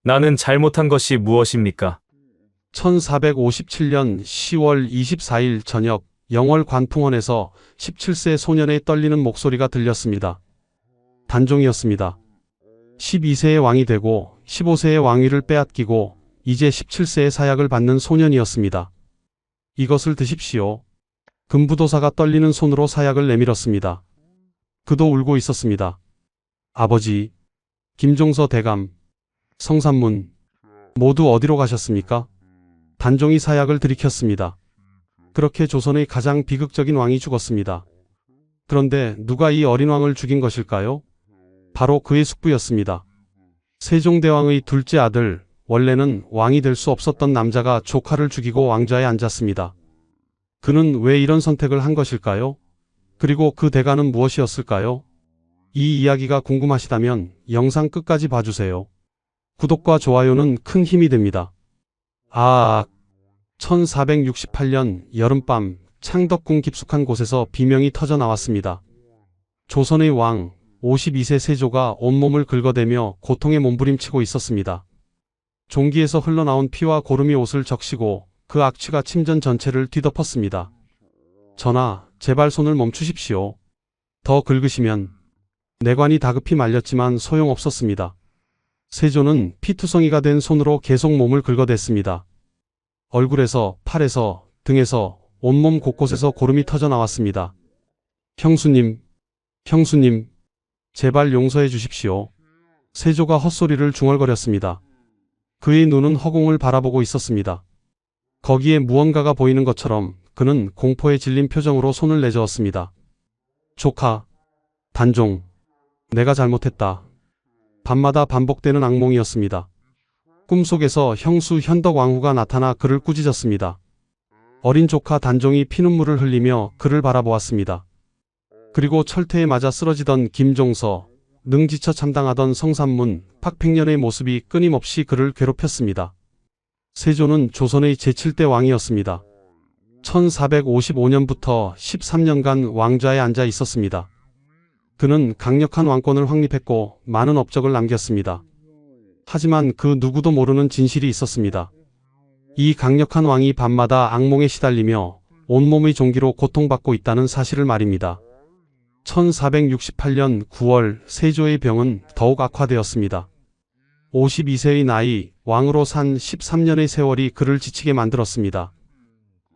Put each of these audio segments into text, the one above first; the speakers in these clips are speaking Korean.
나는 잘못한 것이 무엇입니까? 1457년 10월 24일 저녁 영월 관풍원에서 17세 소년의 떨리는 목소리가 들렸습니다. 단종이었습니다. 12세의 왕이 되고 15세의 왕위를 빼앗기고 이제 17세의 사약을 받는 소년이었습니다. 이것을 드십시오. 금부도사가 떨리는 손으로 사약을 내밀었습니다. 그도 울고 있었습니다. 아버지, 김종서 대감, 성산문, 모두 어디로 가셨습니까? 단종이 사약을 들이켰습니다. 그렇게 조선의 가장 비극적인 왕이 죽었습니다. 그런데 누가 이 어린 왕을 죽인 것일까요? 바로 그의 숙부였습니다. 세종대왕의 둘째 아들, 원래는 왕이 될 수 없었던 남자가 조카를 죽이고 왕좌에 앉았습니다. 그는 왜 이런 선택을 한 것일까요? 그리고 그 대가는 무엇이었을까요? 이 이야기가 궁금하시다면 영상 끝까지 봐주세요. 구독과 좋아요는 큰 힘이 됩니다. 1468년 여름밤 창덕궁 깊숙한 곳에서 비명이 터져 나왔습니다. 조선의 왕 52세 세조가 온몸을 긁어대며 고통에 몸부림치고 있었습니다. 종기에서 흘러나온 피와 고름이 옷을 적시고 그 악취가 침전 전체를 뒤덮었습니다. 전하, 제발 손을 멈추십시오. 더 긁으시면. 내관이 다급히 말렸지만 소용없었습니다. 세조는 피투성이가 된 손으로 계속 몸을 긁어댔습니다. 얼굴에서, 팔에서, 등에서, 온몸 곳곳에서 고름이 터져 나왔습니다. 형수님, 형수님, 제발 용서해 주십시오. 세조가 헛소리를 중얼거렸습니다. 그의 눈은 허공을 바라보고 있었습니다. 거기에 무언가가 보이는 것처럼 그는 공포에 질린 표정으로 손을 내저었습니다. 조카, 단종, 내가 잘못했다. 밤마다 반복되는 악몽이었습니다. 꿈속에서 형수 현덕왕후가 나타나 그를 꾸짖었습니다. 어린 조카 단종이 피눈물을 흘리며 그를 바라보았습니다. 그리고 철퇴에 맞아 쓰러지던 김종서, 능지처 참당하던 성산문, 박팽년의 모습이 끊임없이 그를 괴롭혔습니다. 세조는 조선의 제7대 왕이었습니다. 1455년부터 13년간 왕좌에 앉아 있었습니다. 그는 강력한 왕권을 확립했고 많은 업적을 남겼습니다. 하지만 그 누구도 모르는 진실이 있었습니다. 이 강력한 왕이 밤마다 악몽에 시달리며 온몸의 종기로 고통받고 있다는 사실을 말입니다. 1468년 9월 세조의 병은 더욱 악화되었습니다. 52세의 나이, 왕으로 산 13년의 세월이 그를 지치게 만들었습니다.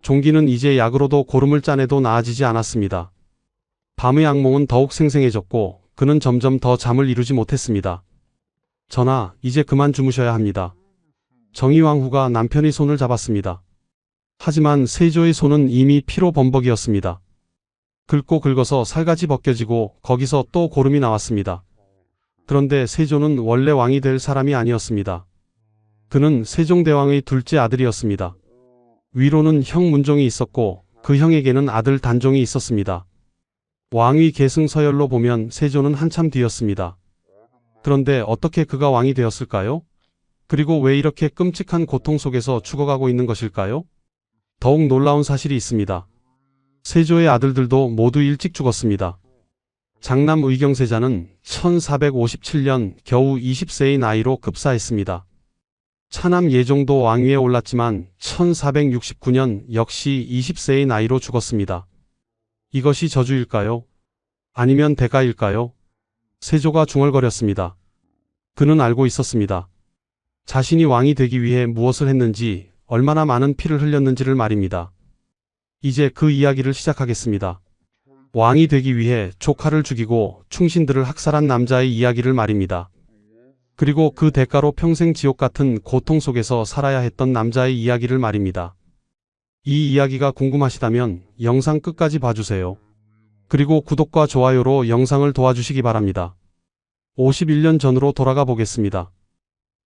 종기는 이제 약으로도 고름을 짜내도 나아지지 않았습니다. 밤의 악몽은 더욱 생생해졌고 그는 점점 더 잠을 이루지 못했습니다. 전하, 이제 그만 주무셔야 합니다. 정의왕후가 남편의 손을 잡았습니다. 하지만 세조의 손은 이미 피로 범벅이었습니다. 긁고 긁어서 살갗이 벗겨지고 거기서 또 고름이 나왔습니다. 그런데 세조는 원래 왕이 될 사람이 아니었습니다. 그는 세종대왕의 둘째 아들이었습니다. 위로는 형 문종이 있었고 그 형에게는 아들 단종이 있었습니다. 왕위 계승 서열로 보면 세조는 한참 뒤였습니다. 그런데 어떻게 그가 왕이 되었을까요? 그리고 왜 이렇게 끔찍한 고통 속에서 죽어가고 있는 것일까요? 더욱 놀라운 사실이 있습니다. 세조의 아들들도 모두 일찍 죽었습니다. 장남 의경세자는 1457년 겨우 20세의 나이로 급사했습니다. 차남 예종도 왕위에 올랐지만 1469년 역시 20세의 나이로 죽었습니다. 이것이 저주일까요? 아니면 대가일까요? 세조가 중얼거렸습니다. 그는 알고 있었습니다. 자신이 왕이 되기 위해 무엇을 했는지, 얼마나 많은 피를 흘렸는지를 말입니다. 이제 그 이야기를 시작하겠습니다. 왕이 되기 위해 조카를 죽이고 충신들을 학살한 남자의 이야기를 말입니다. 그리고 그 대가로 평생 지옥 같은 고통 속에서 살아야 했던 남자의 이야기를 말입니다. 이 이야기가 궁금하시다면 영상 끝까지 봐주세요. 그리고 구독과 좋아요로 영상을 도와주시기 바랍니다. 51년 전으로 돌아가 보겠습니다.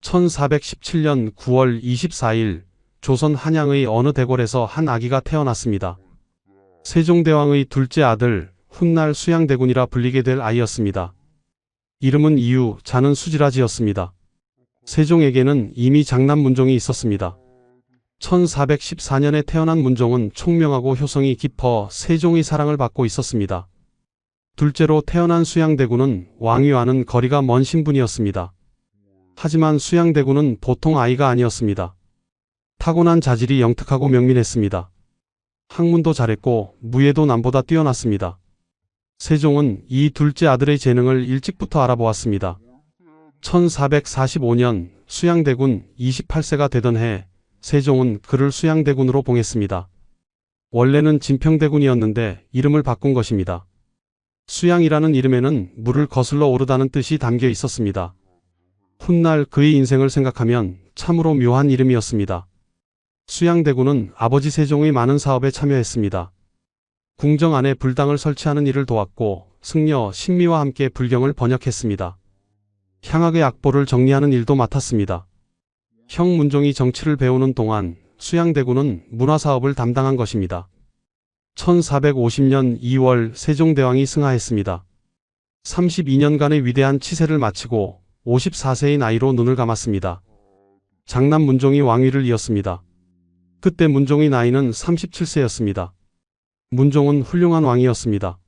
1417년 9월 24일 조선 한양의 어느 대궐에서 한 아기가 태어났습니다. 세종대왕의 둘째 아들, 훗날 수양대군이라 불리게 될 아이였습니다. 이름은 이유, 자는 수지라지였습니다. 세종에게는 이미 장남 문종이 있었습니다. 1414년에 태어난 문종은 총명하고 효성이 깊어 세종의 사랑을 받고 있었습니다. 둘째로 태어난 수양대군은 왕위와는 거리가 먼 신분이었습니다. 하지만 수양대군은 보통 아이가 아니었습니다. 타고난 자질이 영특하고 명민했습니다. 학문도 잘했고 무예도 남보다 뛰어났습니다. 세종은 이 둘째 아들의 재능을 일찍부터 알아보았습니다. 1445년 수양대군 28세가 되던 해 세종은 그를 수양대군으로 봉했습니다. 원래는 진평대군이었는데 이름을 바꾼 것입니다. 수양이라는 이름에는 물을 거슬러 오르다는 뜻이 담겨 있었습니다. 훗날 그의 인생을 생각하면 참으로 묘한 이름이었습니다. 수양대군은 아버지 세종의 많은 사업에 참여했습니다. 궁정 안에 불당을 설치하는 일을 도왔고 승려, 신미와 함께 불경을 번역했습니다. 향학의 악보를 정리하는 일도 맡았습니다. 형 문종이 정치를 배우는 동안 수양대군은 문화사업을 담당한 것입니다. 1450년 2월 세종대왕이 승하했습니다. 32년간의 위대한 치세를 마치고 54세의 나이로 눈을 감았습니다. 장남 문종이 왕위를 이었습니다. 그때 문종의 나이는 37세였습니다. 문종은 훌륭한 왕이었습니다.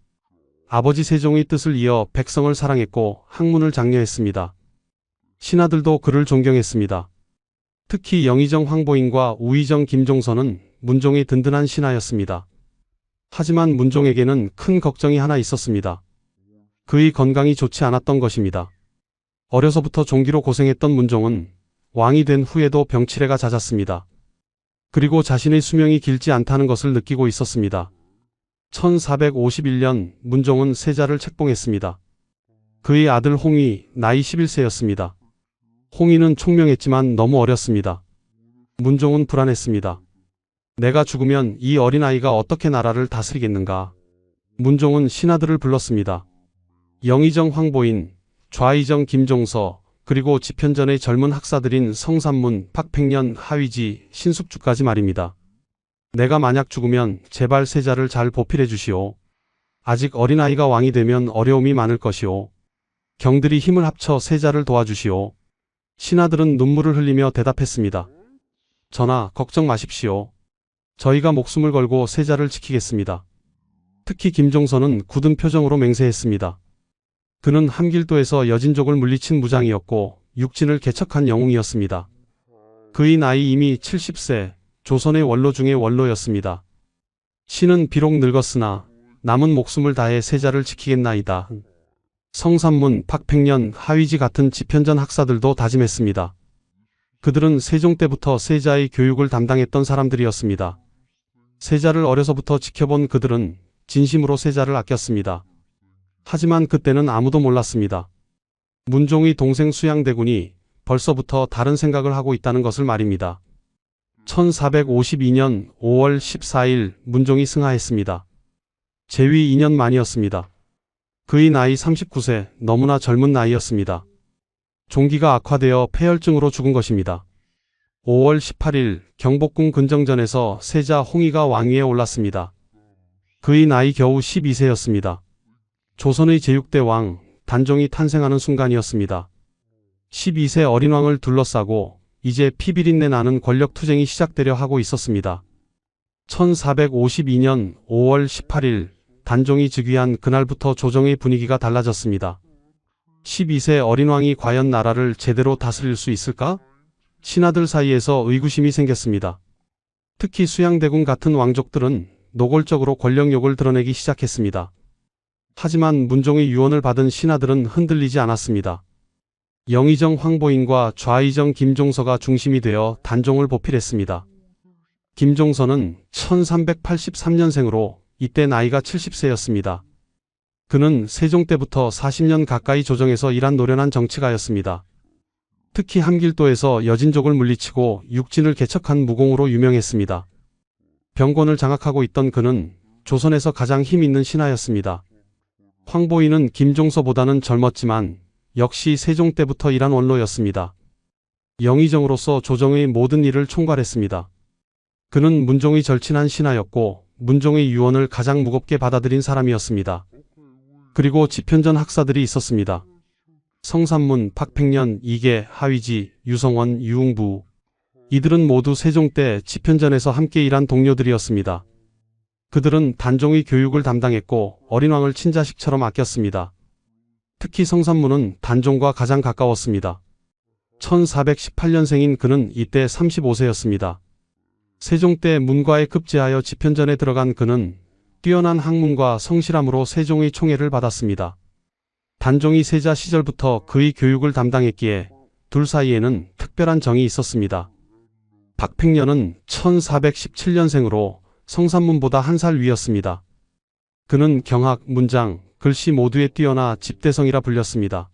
아버지 세종의 뜻을 이어 백성을 사랑했고 학문을 장려했습니다. 신하들도 그를 존경했습니다. 특히 영의정 황보인과 우의정 김종서는 문종의 든든한 신하였습니다. 하지만 문종에게는 큰 걱정이 하나 있었습니다. 그의 건강이 좋지 않았던 것입니다. 어려서부터 종기로 고생했던 문종은 왕이 된 후에도 병치레가 잦았습니다. 그리고 자신의 수명이 길지 않다는 것을 느끼고 있었습니다. 1451년 문종은 세자를 책봉했습니다. 그의 아들 홍위 나이 11세였습니다. 홍위는 총명했지만 너무 어렸습니다. 문종은 불안했습니다. 내가 죽으면 이 어린아이가 어떻게 나라를 다스리겠는가? 문종은 신하들을 불렀습니다. 영의정 황보인, 좌의정 김종서, 그리고 집현전의 젊은 학사들인 성삼문, 박팽년, 하위지, 신숙주까지 말입니다. 내가 만약 죽으면 제발 세자를 잘 보필해 주시오. 아직 어린아이가 왕이 되면 어려움이 많을 것이오. 경들이 힘을 합쳐 세자를 도와주시오. 신하들은 눈물을 흘리며 대답했습니다. 전하, 걱정 마십시오. 저희가 목숨을 걸고 세자를 지키겠습니다. 특히 김종서는 굳은 표정으로 맹세했습니다. 그는 함길도에서 여진족을 물리친 무장이었고 육진을 개척한 영웅이었습니다. 그의 나이 이미 70세, 조선의 원로 중의 원로였습니다. 신은 비록 늙었으나 남은 목숨을 다해 세자를 지키겠나이다. 성삼문, 박팽년, 하위지 같은 집현전 학사들도 다짐했습니다. 그들은 세종 때부터 세자의 교육을 담당했던 사람들이었습니다. 세자를 어려서부터 지켜본 그들은 진심으로 세자를 아꼈습니다. 하지만 그때는 아무도 몰랐습니다. 문종의 동생 수양대군이 벌써부터 다른 생각을 하고 있다는 것을 말입니다. 1452년 5월 14일 문종이 승하했습니다. 재위 2년 만이었습니다. 그의 나이 39세, 너무나 젊은 나이였습니다. 종기가 악화되어 폐혈증으로 죽은 것입니다. 5월 18일 경복궁 근정전에서 세자 홍의가 왕위에 올랐습니다. 그의 나이 겨우 12세였습니다. 조선의 제6대 왕 단종이 탄생하는 순간이었습니다. 12세 어린 왕을 둘러싸고 이제 피비린내 나는 권력투쟁이 시작되려 하고 있었습니다. 1452년 5월 18일 단종이 즉위한 그날부터 조정의 분위기가 달라졌습니다. 12세 어린 왕이 과연 나라를 제대로 다스릴 수 있을까? 신하들 사이에서 의구심이 생겼습니다. 특히 수양대군 같은 왕족들은 노골적으로 권력욕을 드러내기 시작했습니다. 하지만 문종의 유언을 받은 신하들은 흔들리지 않았습니다. 영의정 황보인과 좌의정 김종서가 중심이 되어 단종을 보필했습니다. 김종서는 1383년생으로 이때 나이가 70세였습니다. 그는 세종 때부터 40년 가까이 조정에서 일한 노련한 정치가였습니다. 특히 함길도에서 여진족을 물리치고 육진을 개척한 무공으로 유명했습니다. 병권을 장악하고 있던 그는 조선에서 가장 힘 있는 신하였습니다. 황보인은 김종서보다는 젊었지만 역시 세종 때부터 일한 원로였습니다. 영의정으로서 조정의 모든 일을 총괄했습니다. 그는 문종의 절친한 신하였고 문종의 유언을 가장 무겁게 받아들인 사람이었습니다. 그리고 집현전 학사들이 있었습니다. 성삼문, 박팽년, 이계, 하위지, 유성원, 유웅부. 이들은 모두 세종 때 집현전에서 함께 일한 동료들이었습니다. 그들은 단종의 교육을 담당했고 어린 왕을 친자식처럼 아꼈습니다. 특히 성삼문은 단종과 가장 가까웠습니다. 1418년생인 그는 이때 35세였습니다. 세종 때 문과에 급제하여 집현전에 들어간 그는 뛰어난 학문과 성실함으로 세종의 총애를 받았습니다. 단종이 세자 시절부터 그의 교육을 담당했기에 둘 사이에는 특별한 정이 있었습니다. 박팽년은 1417년생으로 성삼문보다 한 살 위였습니다. 그는 경학, 문장, 글씨 모두에 뛰어나 집대성이라 불렸습니다.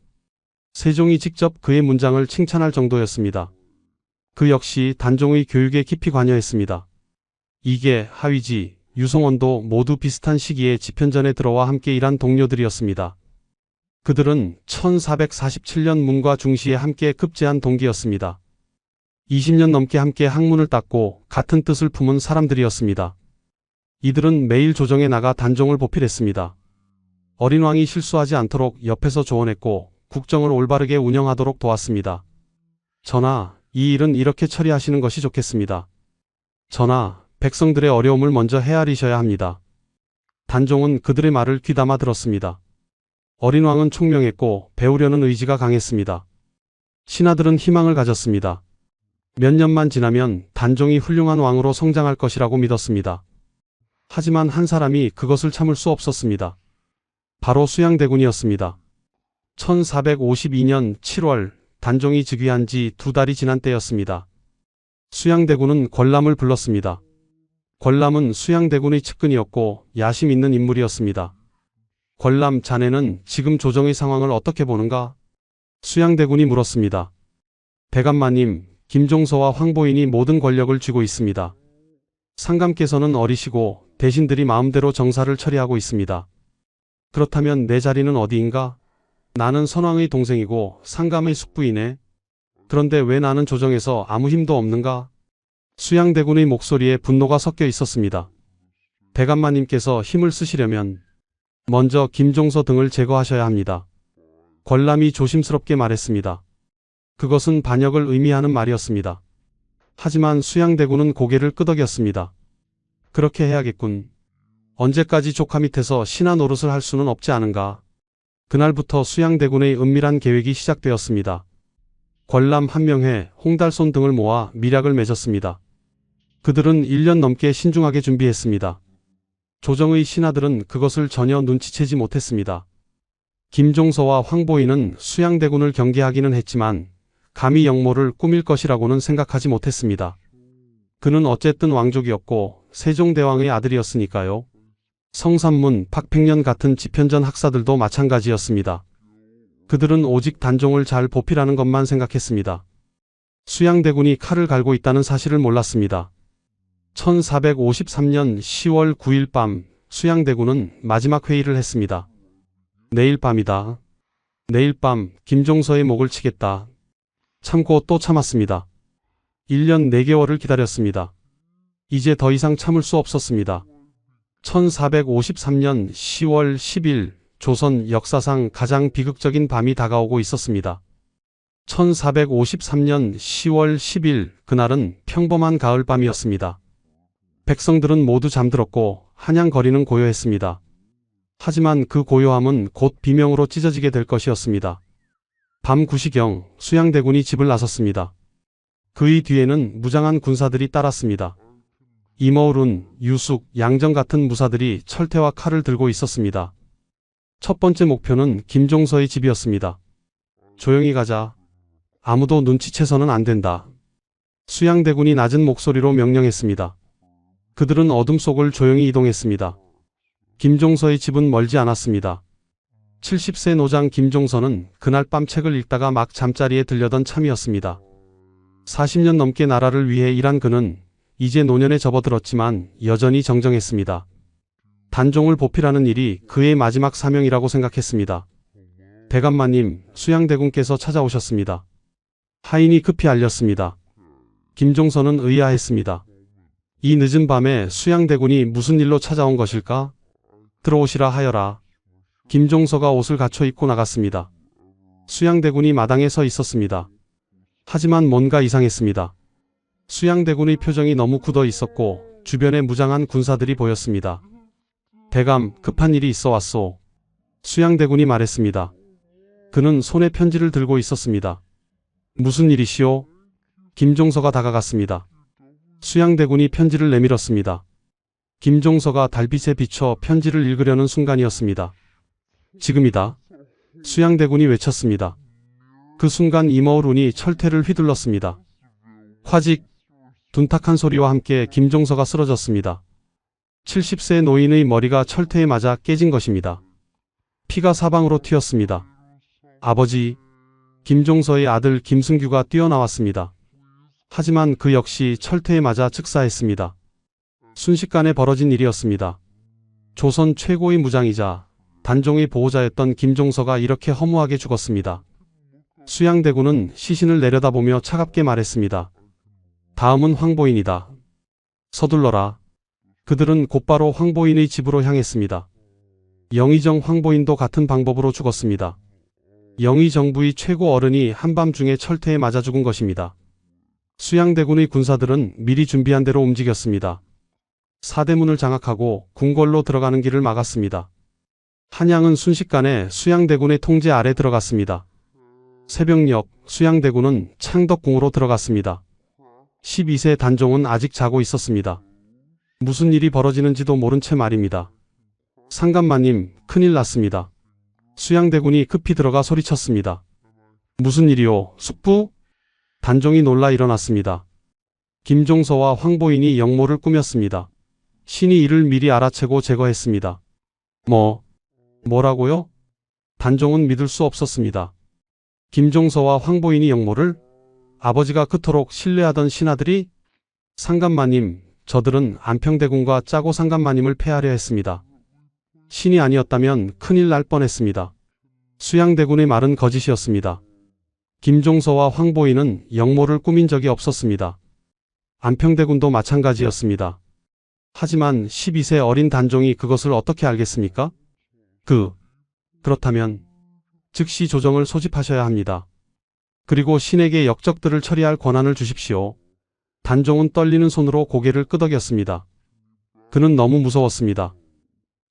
세종이 직접 그의 문장을 칭찬할 정도였습니다. 그 역시 단종의 교육에 깊이 관여했습니다. 이계, 하위지, 유송원도 모두 비슷한 시기에 집현전에 들어와 함께 일한 동료들이었습니다. 그들은 1447년 문과 중시에 함께 급제한 동기였습니다. 20년 넘게 함께 학문을 닦고 같은 뜻을 품은 사람들이었습니다. 이들은 매일 조정에 나가 단종을 보필했습니다. 어린 왕이 실수하지 않도록 옆에서 조언했고 국정을 올바르게 운영하도록 도왔습니다. 전하, 이 일은 이렇게 처리하시는 것이 좋겠습니다. 전하, 백성들의 어려움을 먼저 헤아리셔야 합니다. 단종은 그들의 말을 귀담아 들었습니다. 어린 왕은 총명했고 배우려는 의지가 강했습니다. 신하들은 희망을 가졌습니다. 몇 년만 지나면 단종이 훌륭한 왕으로 성장할 것이라고 믿었습니다. 하지만 한 사람이 그것을 참을 수 없었습니다. 바로 수양대군이었습니다. 1452년 7월 단종이 즉위한 지 2달이 지난 때였습니다. 수양대군은 권람을 불렀습니다. 권람은 수양대군의 측근이었고 야심 있는 인물이었습니다. 권람, 자네는 지금 조정의 상황을 어떻게 보는가? 수양대군이 물었습니다. 대감마님, 김종서와 황보인이 모든 권력을 쥐고 있습니다. 상감께서는 어리시고 대신들이 마음대로 정사를 처리하고 있습니다. 그렇다면 내 자리는 어디인가? 나는 선왕의 동생이고 상감의 숙부이네. 그런데 왜 나는 조정에서 아무 힘도 없는가? 수양대군의 목소리에 분노가 섞여 있었습니다. 대감마님께서 힘을 쓰시려면 먼저 김종서 등을 제거하셔야 합니다. 권람이 조심스럽게 말했습니다. 그것은 반역을 의미하는 말이었습니다. 하지만 수양대군은 고개를 끄덕였습니다. 그렇게 해야겠군. 언제까지 조카 밑에서 신하 노릇을 할 수는 없지 않은가. 그날부터 수양대군의 은밀한 계획이 시작되었습니다. 권람, 한명회, 홍달손 등을 모아 밀약을 맺었습니다. 그들은 1년 넘게 신중하게 준비했습니다. 조정의 신하들은 그것을 전혀 눈치채지 못했습니다. 김종서와 황보인은 수양대군을 경계하기는 했지만 감히 역모를 꾸밀 것이라고는 생각하지 못했습니다. 그는 어쨌든 왕족이었고 세종대왕의 아들이었으니까요. 성삼문, 박팽년 같은 집현전 학사들도 마찬가지였습니다. 그들은 오직 단종을 잘 보필하는 것만 생각했습니다. 수양대군이 칼을 갈고 있다는 사실을 몰랐습니다. 1453년 10월 9일 밤 수양대군은 마지막 회의를 했습니다. 내일 밤이다. 내일 밤 김종서의 목을 치겠다. 참고 또 참았습니다. 1년 4개월을 기다렸습니다. 이제 더 이상 참을 수 없었습니다. 1453년 10월 10일 조선 역사상 가장 비극적인 밤이 다가오고 있었습니다. 1453년 10월 10일 그날은 평범한 가을밤이었습니다. 백성들은 모두 잠들었고 한양거리는 고요했습니다. 하지만 그 고요함은 곧 비명으로 찢어지게 될 것이었습니다. 밤 9시경 수양대군이 집을 나섰습니다. 그의 뒤에는 무장한 군사들이 따랐습니다. 임어울은, 유숙, 양정 같은 무사들이 철퇴와 칼을 들고 있었습니다. 첫 번째 목표는 김종서의 집이었습니다. 조용히 가자. 아무도 눈치채서는 안 된다. 수양대군이 낮은 목소리로 명령했습니다. 그들은 어둠 속을 조용히 이동했습니다. 김종서의 집은 멀지 않았습니다. 70세 노장 김종서는 그날 밤 책을 읽다가 막 잠자리에 들려던 참이었습니다. 40년 넘게 나라를 위해 일한 그는 이제 노년에 접어들었지만 여전히 정정했습니다. 단종을 보필하는 일이 그의 마지막 사명이라고 생각했습니다. 대감마님, 수양대군께서 찾아오셨습니다. 하인이 급히 알렸습니다. 김종서는 의아했습니다. 이 늦은 밤에 수양대군이 무슨 일로 찾아온 것일까? 들어오시라 하여라. 김종서가 옷을 갖춰 입고 나갔습니다. 수양대군이 마당에 서 있었습니다. 하지만 뭔가 이상했습니다. 수양대군의 표정이 너무 굳어 있었고 주변에 무장한 군사들이 보였습니다. 대감, 급한 일이 있어 왔소. 수양대군이 말했습니다. 그는 손에 편지를 들고 있었습니다. 무슨 일이시오? 김종서가 다가갔습니다. 수양대군이 편지를 내밀었습니다. 김종서가 달빛에 비춰 편지를 읽으려는 순간이었습니다. 지금이다. 수양대군이 외쳤습니다. 그 순간 이머울 운이 철퇴를 휘둘렀습니다. 화직, 둔탁한 소리와 함께 김종서가 쓰러졌습니다. 70세 노인의 머리가 철퇴에 맞아 깨진 것입니다. 피가 사방으로 튀었습니다. 아버지, 김종서의 아들 김승규가 뛰어나왔습니다. 하지만 그 역시 철퇴에 맞아 즉사했습니다. 순식간에 벌어진 일이었습니다. 조선 최고의 무장이자 단종의 보호자였던 김종서가 이렇게 허무하게 죽었습니다. 수양대군은 시신을 내려다보며 차갑게 말했습니다. 다음은 황보인이다. 서둘러라. 그들은 곧바로 황보인의 집으로 향했습니다. 영의정 황보인도 같은 방법으로 죽었습니다. 영의정부의 최고 어른이 한밤중에 철퇴에 맞아 죽은 것입니다. 수양대군의 군사들은 미리 준비한 대로 움직였습니다. 사대문을 장악하고 궁궐로 들어가는 길을 막았습니다. 한양은 순식간에 수양대군의 통제 아래 들어갔습니다. 새벽녘 수양대군은 창덕궁으로 들어갔습니다. 12세 단종은 아직 자고 있었습니다. 무슨 일이 벌어지는지도 모른 채 말입니다. 상감마님, 큰일 났습니다. 수양대군이 급히 들어가 소리쳤습니다. 무슨 일이오, 숙부? 단종이 놀라 일어났습니다. 김종서와 황보인이 영모를 꾸몄습니다. 신이 이를 미리 알아채고 제거했습니다. 뭐라고요? 단종은 믿을 수 없었습니다. 김종서와 황보인이 영모를? 아버지가 그토록 신뢰하던 신하들이? 상감마님, 저들은 안평대군과 짜고 상감마님을 폐하려 했습니다. 신이 아니었다면 큰일 날 뻔했습니다. 수양대군의 말은 거짓이었습니다. 김종서와 황보인은 영모를 꾸민 적이 없었습니다. 안평대군도 마찬가지였습니다. 하지만 12세 어린 단종이 그것을 어떻게 알겠습니까? 그렇다면 즉시 조정을 소집하셔야 합니다. 그리고 신에게 역적들을 처리할 권한을 주십시오. 단종은 떨리는 손으로 고개를 끄덕였습니다. 그는 너무 무서웠습니다.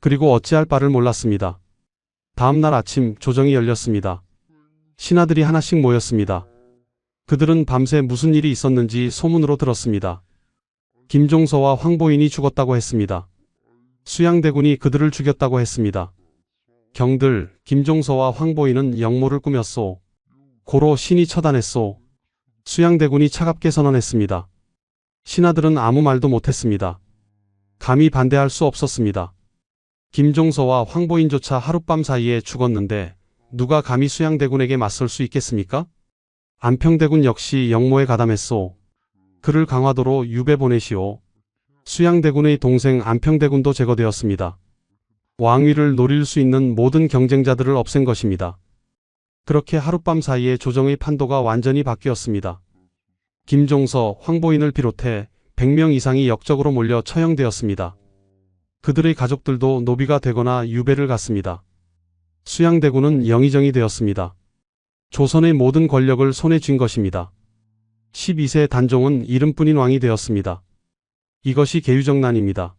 그리고 어찌할 바를 몰랐습니다. 다음 날 아침 조정이 열렸습니다. 신하들이 하나씩 모였습니다. 그들은 밤새 무슨 일이 있었는지 소문으로 들었습니다. 김종서와 황보인이 죽었다고 했습니다. 수양대군이 그들을 죽였다고 했습니다. 경들, 김종서와 황보인은 영모를 꾸몄소. 고로 신이 처단했소. 수양대군이 차갑게 선언했습니다. 신하들은 아무 말도 못했습니다. 감히 반대할 수 없었습니다. 김종서와 황보인조차 하룻밤 사이에 죽었는데 누가 감히 수양대군에게 맞설 수 있겠습니까? 안평대군 역시 영모에 가담했소. 그를 강화도로 유배 보내시오. 수양대군의 동생 안평대군도 제거되었습니다. 왕위를 노릴 수 있는 모든 경쟁자들을 없앤 것입니다. 그렇게 하룻밤 사이에 조정의 판도가 완전히 바뀌었습니다. 김종서, 황보인을 비롯해 100명 이상이 역적으로 몰려 처형되었습니다. 그들의 가족들도 노비가 되거나 유배를 갔습니다. 수양대군은 영의정이 되었습니다. 조선의 모든 권력을 손에 쥔 것입니다. 12세 단종은 이름뿐인 왕이 되었습니다. 이것이 계유정난입니다.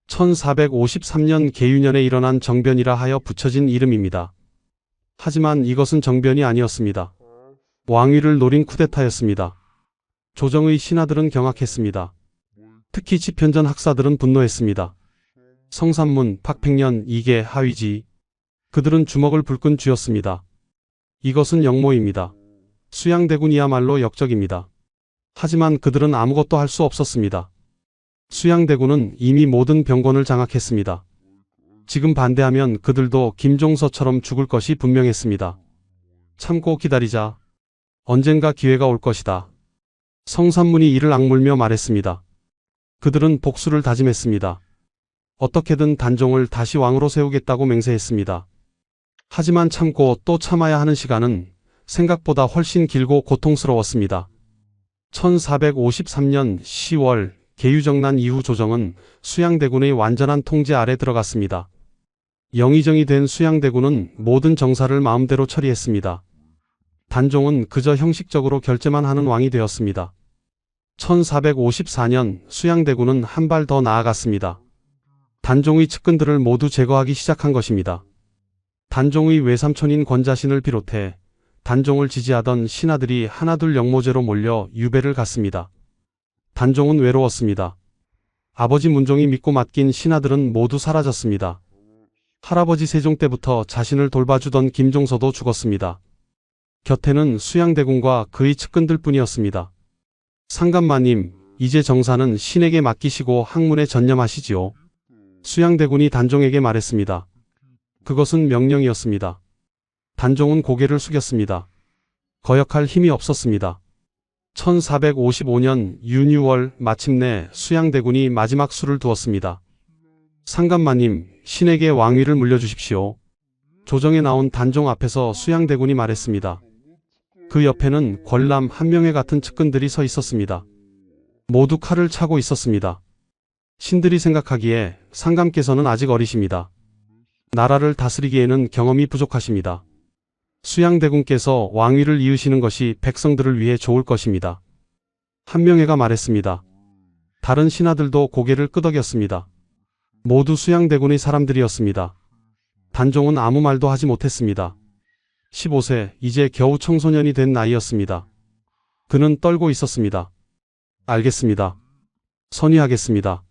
1453년 계유년에 일어난 정변이라 하여 붙여진 이름입니다. 하지만 이것은 정변이 아니었습니다. 왕위를 노린 쿠데타였습니다. 조정의 신하들은 경악했습니다. 특히 집현전 학사들은 분노했습니다. 성삼문, 박팽년, 이계, 하위지. 그들은 주먹을 불끈 쥐었습니다. 이것은 영모입니다. 수양대군이야말로 역적입니다. 하지만 그들은 아무것도 할 수 없었습니다. 수양대군은 이미 모든 병권을 장악했습니다. 지금 반대하면 그들도 김종서처럼 죽을 것이 분명했습니다. 참고 기다리자. 언젠가 기회가 올 것이다. 성삼문이 이를 악물며 말했습니다. 그들은 복수를 다짐했습니다. 어떻게든 단종을 다시 왕으로 세우겠다고 맹세했습니다. 하지만 참고 또 참아야 하는 시간은 생각보다 훨씬 길고 고통스러웠습니다. 1453년 10월 계유정난 이후 조정은 수양대군의 완전한 통제 아래 들어갔습니다. 영의정이 된 수양대군은 모든 정사를 마음대로 처리했습니다. 단종은 그저 형식적으로 결제만 하는 왕이 되었습니다. 1454년 수양대군은 한 발 더 나아갔습니다. 단종의 측근들을 모두 제거하기 시작한 것입니다. 단종의 외삼촌인 권자신을 비롯해 단종을 지지하던 신하들이 하나둘 영모제로 몰려 유배를 갔습니다. 단종은 외로웠습니다. 아버지 문종이 믿고 맡긴 신하들은 모두 사라졌습니다. 할아버지 세종 때부터 자신을 돌봐주던 김종서도 죽었습니다. 곁에는 수양대군과 그의 측근들 뿐이었습니다. 상감마님, 이제 정사는 신에게 맡기시고 학문에 전념하시지요. 수양대군이 단종에게 말했습니다. 그것은 명령이었습니다. 단종은 고개를 숙였습니다. 거역할 힘이 없었습니다. 1455년 윤유월 마침내 수양대군이 마지막 수를 두었습니다. 상감마님, 신에게 왕위를 물려주십시오. 조정에 나온 단종 앞에서 수양대군이 말했습니다. 그 옆에는 권람 한 명의 같은 측근들이 서 있었습니다. 모두 칼을 차고 있었습니다. 신들이 생각하기에 상감께서는 아직 어리십니다. 나라를 다스리기에는 경험이 부족하십니다. 수양대군께서 왕위를 이으시는 것이 백성들을 위해 좋을 것입니다. 한명회가 말했습니다. 다른 신하들도 고개를 끄덕였습니다. 모두 수양대군의 사람들이었습니다. 단종은 아무 말도 하지 못했습니다. 15세, 이제 겨우 청소년이 된 나이였습니다. 그는 떨고 있었습니다. 알겠습니다. 선의하겠습니다.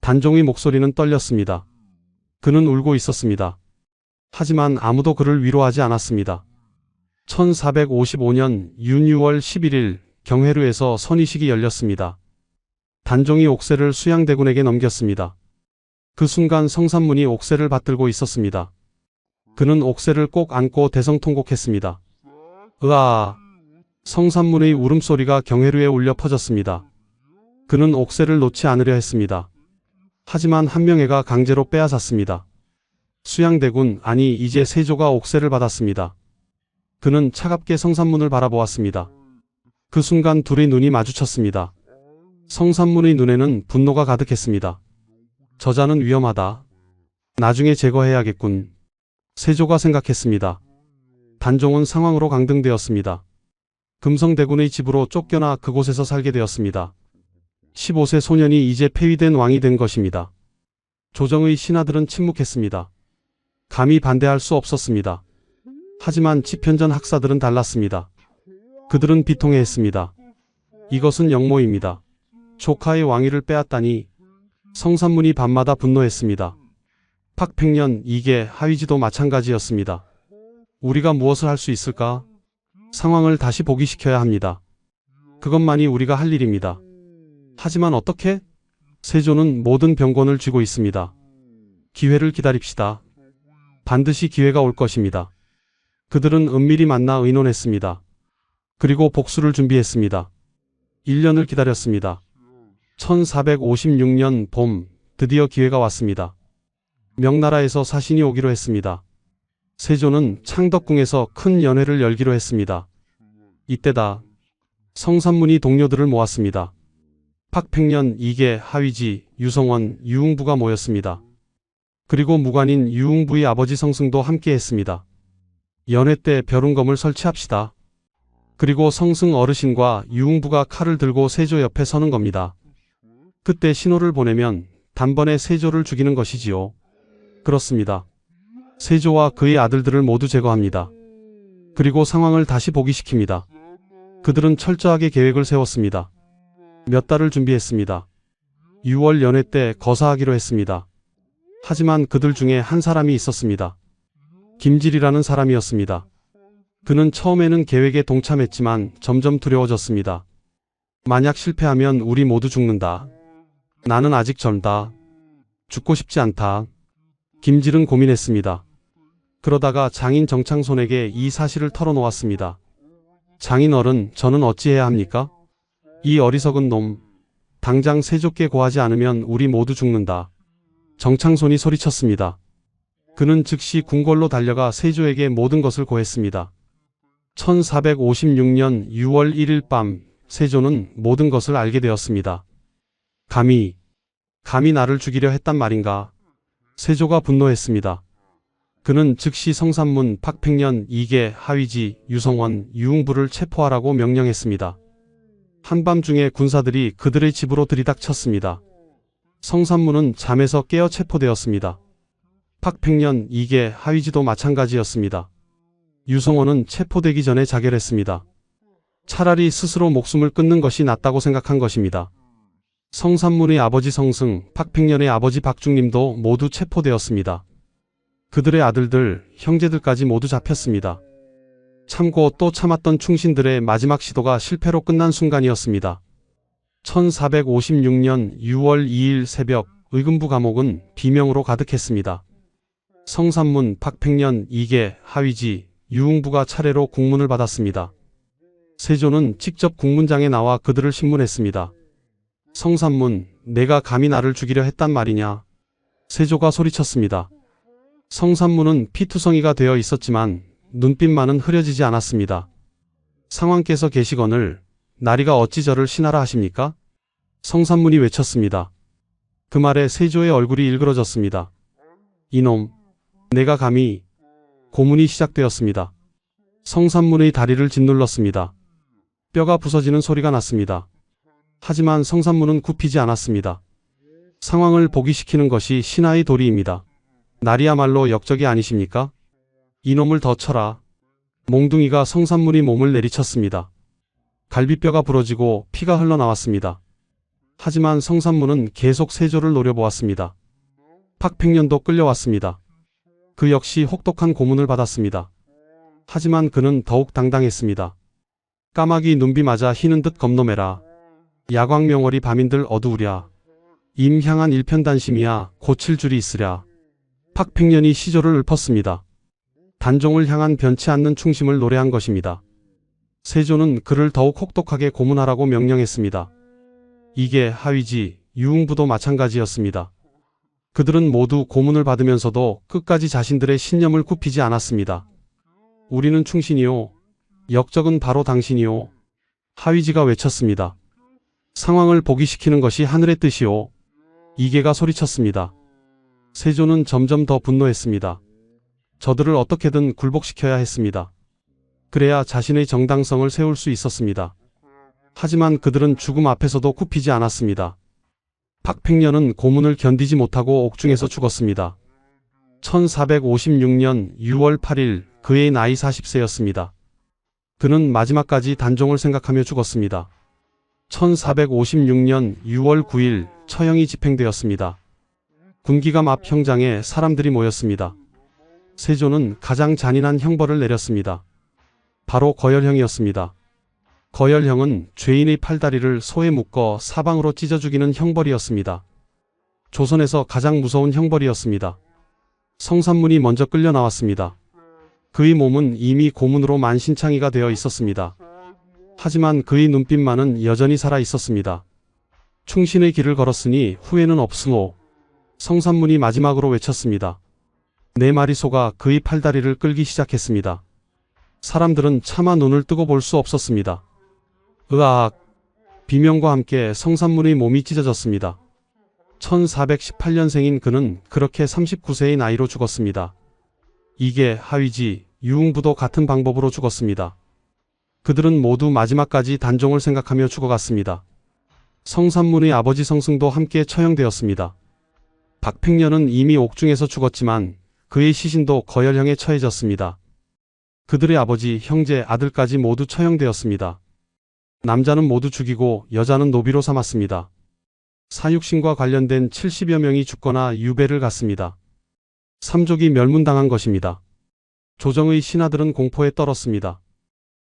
단종의 목소리는 떨렸습니다. 그는 울고 있었습니다. 하지만 아무도 그를 위로하지 않았습니다. 1455년 윤유월 11일 경회루에서 선의식이 열렸습니다. 단종이 옥새를 수양대군에게 넘겼습니다. 그 순간 성산문이 옥새를 받들고 있었습니다. 그는 옥새를 꼭 안고 대성통곡했습니다. 으아! 성산문의 울음소리가 경회루에 울려 퍼졌습니다. 그는 옥새를 놓지 않으려 했습니다. 하지만 한명회가 강제로 빼앗았습니다. 수양대군, 아니 이제 세조가 옥새를 받았습니다. 그는 차갑게 성산문을 바라보았습니다. 그 순간 둘의 눈이 마주쳤습니다. 성산문의 눈에는 분노가 가득했습니다. 저자는 위험하다. 나중에 제거해야겠군. 세조가 생각했습니다. 단종은 상황으로 강등되었습니다. 금성대군의 집으로 쫓겨나 그곳에서 살게 되었습니다. 15세 소년이 이제 폐위된 왕이 된 것입니다. 조정의 신하들은 침묵했습니다. 감히 반대할 수 없었습니다. 하지만 집현전 학사들은 달랐습니다. 그들은 비통해했습니다. 이것은 영모입니다. 조카의 왕위를 빼앗다니. 성산문이 밤마다 분노했습니다. 팍팽년, 이게 하위지도 마찬가지였습니다. 우리가 무엇을 할 수 있을까? 상황을 다시 복위시켜야 합니다. 그것만이 우리가 할 일입니다. 하지만 어떻게? 세조는 모든 병권을 쥐고 있습니다. 기회를 기다립시다. 반드시 기회가 올 것입니다. 그들은 은밀히 만나 의논했습니다. 그리고 복수를 준비했습니다. 1년을 기다렸습니다. 1456년 봄, 드디어 기회가 왔습니다. 명나라에서 사신이 오기로 했습니다. 세조는 창덕궁에서 큰 연회를 열기로 했습니다. 이때다. 성산문이 동료들을 모았습니다. 팍팽년, 이계, 하위지, 유성원, 유흥부가 모였습니다. 그리고 무관인 유흥부의 아버지 성승도 함께 했습니다. 연회 때 벼룬검을 설치합시다. 그리고 성승 어르신과 유흥부가 칼을 들고 세조 옆에 서는 겁니다. 그때 신호를 보내면 단번에 세조를 죽이는 것이지요. 그렇습니다. 세조와 그의 아들들을 모두 제거합니다. 그리고 상황을 다시 복위시킵니다. 그들은 철저하게 계획을 세웠습니다. 몇 달을 준비했습니다. 6월 연회 때 거사하기로 했습니다. 하지만 그들 중에 한 사람이 있었습니다. 김질이라는 사람이었습니다. 그는 처음에는 계획에 동참했지만 점점 두려워졌습니다. 만약 실패하면 우리 모두 죽는다. 나는 아직 젊다. 죽고 싶지 않다. 김질은 고민했습니다. 그러다가 장인 정창손에게 이 사실을 털어놓았습니다. 장인 어른, 저는 어찌해야 합니까? 이 어리석은 놈. 당장 세조께 고하지 않으면 우리 모두 죽는다. 정창손이 소리쳤습니다. 그는 즉시 궁궐로 달려가 세조에게 모든 것을 고했습니다. 1456년 6월 1일 밤, 세조는 모든 것을 알게 되었습니다. 감히 나를 죽이려 했단 말인가? 세조가 분노했습니다. 그는 즉시 성산문, 팍팽년, 이계, 하위지, 유성원, 유흥부를 체포하라고 명령했습니다. 한밤중에 군사들이 그들의 집으로 들이닥쳤습니다. 성산문은 잠에서 깨어 체포되었습니다. 팍팽년, 이계, 하위지도 마찬가지였습니다. 유성원은 체포되기 전에 자결했습니다. 차라리 스스로 목숨을 끊는 것이 낫다고 생각한 것입니다. 성산문의 아버지 성승, 박팽년의 아버지 박중림도 모두 체포되었습니다. 그들의 아들들, 형제들까지 모두 잡혔습니다. 참고 또 참았던 충신들의 마지막 시도가 실패로 끝난 순간이었습니다. 1456년 6월 2일 새벽 의금부 감옥은 비명으로 가득했습니다. 성산문, 박팽년, 이계, 하위지, 유흥부가 차례로 국문을 받았습니다. 세조는 직접 국문장에 나와 그들을 신문했습니다. 성산문, 내가 감히 나를 죽이려 했단 말이냐? 세조가 소리쳤습니다. 성산문은 피투성이가 되어 있었지만 눈빛만은 흐려지지 않았습니다. 상왕께서 계시거늘 나리가 어찌 저를 신하라 하십니까? 성산문이 외쳤습니다. 그 말에 세조의 얼굴이 일그러졌습니다. 이놈, 내가 감히... 고문이 시작되었습니다. 성산문의 다리를 짓눌렀습니다. 뼈가 부서지는 소리가 났습니다. 하지만 성산문은 굽히지 않았습니다. 상황을 보기시키는 것이 신하의 도리입니다. 나리야말로 역적이 아니십니까? 이놈을 더 쳐라. 몽둥이가 성산문의 몸을 내리쳤습니다. 갈비뼈가 부러지고 피가 흘러나왔습니다. 하지만 성산문은 계속 세조를 노려보았습니다. 박팽년도 끌려왔습니다. 그 역시 혹독한 고문을 받았습니다. 하지만 그는 더욱 당당했습니다. 까마귀 눈비 맞아 희는 듯 겁놈해라. 야광명월이 밤인들 어두우랴. 임향한 일편단심이야 고칠 줄이 있으랴. 박팽년이 시조를 읊었습니다. 단종을 향한 변치 않는 충심을 노래한 것입니다. 세조는 그를 더욱 혹독하게 고문하라고 명령했습니다. 이게 하위지, 유흥부도 마찬가지였습니다. 그들은 모두 고문을 받으면서도 끝까지 자신들의 신념을 굽히지 않았습니다. 우리는 충신이요. 역적은 바로 당신이요. 하위지가 외쳤습니다. 상황을 보기시키는 것이 하늘의 뜻이요. 이계가 소리쳤습니다. 세조는 점점 더 분노했습니다. 저들을 어떻게든 굴복시켜야 했습니다. 그래야 자신의 정당성을 세울 수 있었습니다. 하지만 그들은 죽음 앞에서도 굽히지 않았습니다. 박팽년은 고문을 견디지 못하고 옥중에서 죽었습니다. 1456년 6월 8일 그의 나이 40세였습니다. 그는 마지막까지 단종을 생각하며 죽었습니다. 1456년 6월 9일 처형이 집행되었습니다. 군기감 앞 형장에 사람들이 모였습니다. 세조는 가장 잔인한 형벌을 내렸습니다. 바로 거열형이었습니다. 거열형은 죄인의 팔다리를 소에 묶어 사방으로 찢어 죽이는 형벌이었습니다. 조선에서 가장 무서운 형벌이었습니다. 성산문이 먼저 끌려 나왔습니다. 그의 몸은 이미 고문으로 만신창이가 되어 있었습니다. 하지만 그의 눈빛만은 여전히 살아 있었습니다. 충신의 길을 걸었으니 후회는 없으오. 성산문이 마지막으로 외쳤습니다. 네 마리 소가 그의 팔다리를 끌기 시작했습니다. 사람들은 차마 눈을 뜨고 볼 수 없었습니다. 으악! 비명과 함께 성산문의 몸이 찢어졌습니다. 1418년생인 그는 그렇게 39세의 나이로 죽었습니다. 이계, 하위지, 유흥부도 같은 방법으로 죽었습니다. 그들은 모두 마지막까지 단종을 생각하며 죽어갔습니다. 성산문의 아버지 성승도 함께 처형되었습니다. 박팽년은 이미 옥중에서 죽었지만 그의 시신도 거열형에 처해졌습니다. 그들의 아버지, 형제, 아들까지 모두 처형되었습니다. 남자는 모두 죽이고 여자는 노비로 삼았습니다. 사육신과 관련된 70여 명이 죽거나 유배를 갔습니다. 삼족이 멸문당한 것입니다. 조정의 신하들은 공포에 떨었습니다.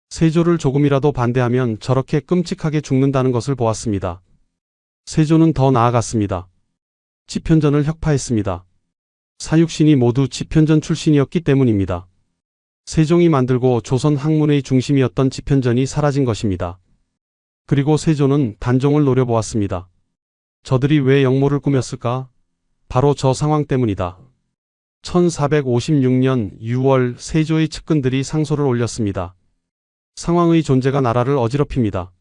세조를 조금이라도 반대하면 저렇게 끔찍하게 죽는다는 것을 보았습니다. 세조는 더 나아갔습니다. 집현전을 혁파했습니다. 사육신이 모두 집현전 출신이었기 때문입니다. 세종이 만들고 조선 학문의 중심이었던 집현전이 사라진 것입니다. 그리고 세조는 단종을 노려보았습니다. 저들이 왜 역모를 꾸몄을까? 바로 저 상황 때문이다. 1456년 6월 세조의 측근들이 상소를 올렸습니다. 상황의 존재가 나라를 어지럽힙니다.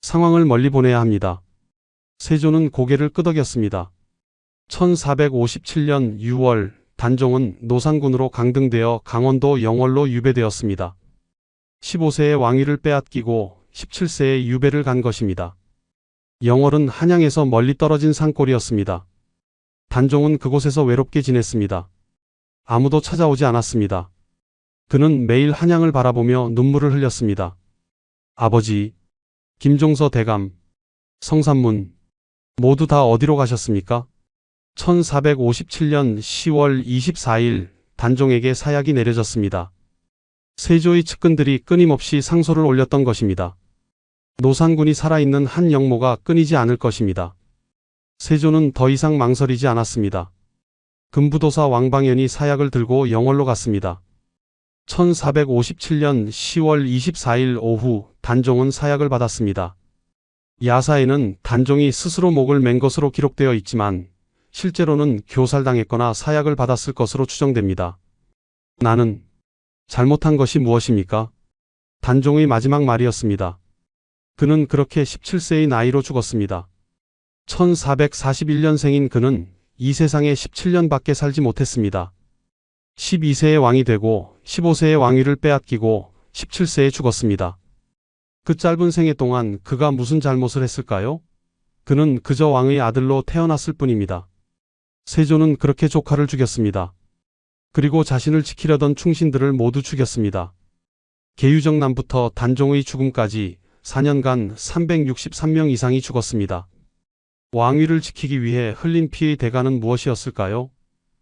상황을 멀리 보내야 합니다. 세조는 고개를 끄덕였습니다. 1457년 6월 단종은 노상군으로 강등되어 강원도 영월로 유배되었습니다. 15세의 왕위를 빼앗기고 17세에 유배를 간 것입니다. 영월은 한양에서 멀리 떨어진 산골이었습니다. 단종은 그곳에서 외롭게 지냈습니다. 아무도 찾아오지 않았습니다. 그는 매일 한양을 바라보며 눈물을 흘렸습니다. 아버지, 김종서 대감, 성산문, 모두 다 어디로 가셨습니까? 1457년 10월 24일 단종에게 사약이 내려졌습니다. 세조의 측근들이 끊임없이 상소를 올렸던 것입니다. 노산군이 살아있는 한 영모가 끊이지 않을 것입니다. 세조는 더 이상 망설이지 않았습니다. 금부도사 왕방연이 사약을 들고 영월로 갔습니다. 1457년 10월 24일 오후 단종은 사약을 받았습니다. 야사에는 단종이 스스로 목을 맨 것으로 기록되어 있지만 실제로는 교살당했거나 사약을 받았을 것으로 추정됩니다. 나는 잘못한 것이 무엇입니까? 단종의 마지막 말이었습니다. 그는 그렇게 17세의 나이로 죽었습니다. 1441년생인 그는 이 세상에 17년밖에 살지 못했습니다. 12세의 왕이 되고 15세의 왕위를 빼앗기고 17세에 죽었습니다. 그 짧은 생애 동안 그가 무슨 잘못을 했을까요? 그는 그저 왕의 아들로 태어났을 뿐입니다. 세조는 그렇게 조카를 죽였습니다. 그리고 자신을 지키려던 충신들을 모두 죽였습니다. 계유정남부터 단종의 죽음까지 4년간 363명 이상이 죽었습니다. 왕위를 지키기 위해 흘린 피의 대가는 무엇이었을까요?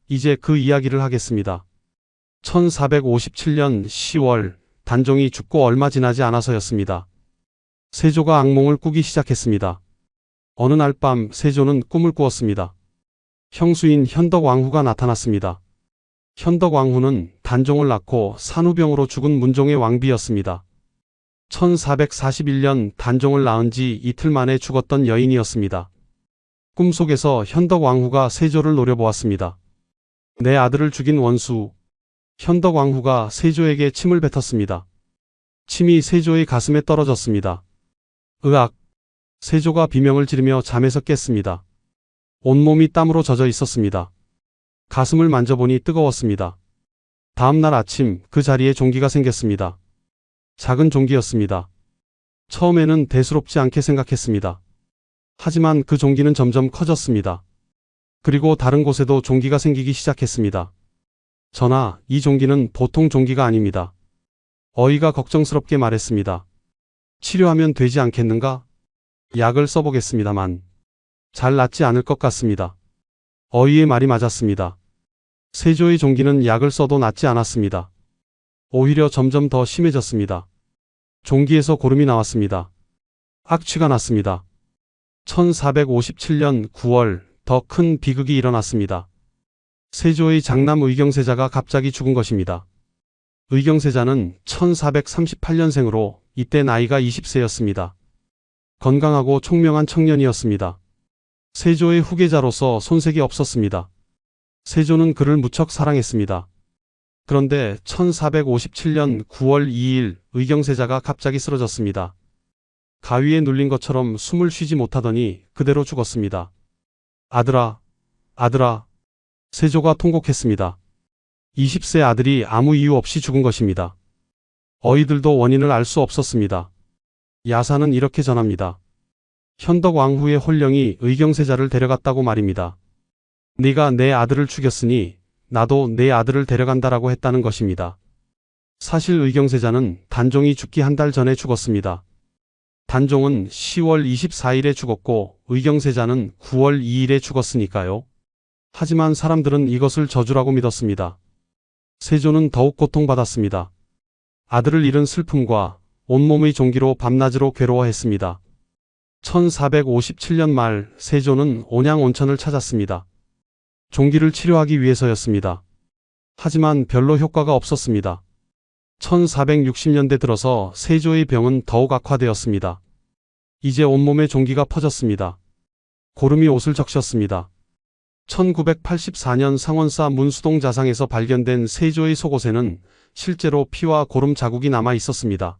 이제 그 이야기를 하겠습니다. 1457년 10월 단종이 죽고 얼마 지나지 않아서였습니다. 세조가 악몽을 꾸기 시작했습니다. 어느 날 밤 세조는 꿈을 꾸었습니다. 형수인 현덕왕후가 나타났습니다. 현덕왕후는 단종을 낳고 산후병으로 죽은 문종의 왕비였습니다. 1441년 단종을 낳은 지 이틀 만에 죽었던 여인이었습니다. 꿈속에서 현덕왕후가 세조를 노려보았습니다. 내 아들을 죽인 원수. 현덕왕후가 세조에게 침을 뱉었습니다. 침이 세조의 가슴에 떨어졌습니다. 으악! 세조가 비명을 지르며 잠에서 깼습니다. 온몸이 땀으로 젖어 있었습니다. 가슴을 만져보니 뜨거웠습니다. 다음 날 아침 그 자리에 종기가 생겼습니다. 작은 종기였습니다. 처음에는 대수롭지 않게 생각했습니다. 하지만 그 종기는 점점 커졌습니다. 그리고 다른 곳에도 종기가 생기기 시작했습니다. 전하, 이 종기는 보통 종기가 아닙니다. 어이가 걱정스럽게 말했습니다. 치료하면 되지 않겠는가? 약을 써보겠습니다만 잘 낫지 않을 것 같습니다. 어이의 말이 맞았습니다. 세조의 종기는 약을 써도 낫지 않았습니다. 오히려 점점 더 심해졌습니다. 종기에서 고름이 나왔습니다. 악취가 났습니다. 1457년 9월 더 큰 비극이 일어났습니다. 세조의 장남 의경세자가 갑자기 죽은 것입니다. 의경세자는 1438년생으로 이때 나이가 20세였습니다. 건강하고 총명한 청년이었습니다. 세조의 후계자로서 손색이 없었습니다. 세조는 그를 무척 사랑했습니다. 그런데 1457년 9월 2일 의경세자가 갑자기 쓰러졌습니다. 가위에 눌린 것처럼 숨을 쉬지 못하더니 그대로 죽었습니다. 아들아, 아들아. 세조가 통곡했습니다. 20세 아들이 아무 이유 없이 죽은 것입니다. 어이들도 원인을 알 수 없었습니다. 야사는 이렇게 전합니다. 현덕왕후의 혼령이 의경세자를 데려갔다고 말입니다. 네가 내 아들을 죽였으니 나도 내 아들을 데려간다라고 했다는 것입니다. 사실 의경세자는 단종이 죽기 한 달 전에 죽었습니다. 단종은 10월 24일에 죽었고 의경세자는 9월 2일에 죽었으니까요. 하지만 사람들은 이것을 저주라고 믿었습니다. 세조는 더욱 고통받았습니다. 아들을 잃은 슬픔과 온몸의 종기로 밤낮으로 괴로워했습니다. 1457년 말 세조는 온양온천을 찾았습니다. 종기를 치료하기 위해서였습니다. 하지만 별로 효과가 없었습니다. 1460년대 들어서 세조의 병은 더욱 악화되었습니다. 이제 온몸에 종기가 퍼졌습니다. 고름이 옷을 적셨습니다. 1984년 상원사 문수동 자상에서 발견된 세조의 속옷에는 실제로 피와 고름 자국이 남아 있었습니다.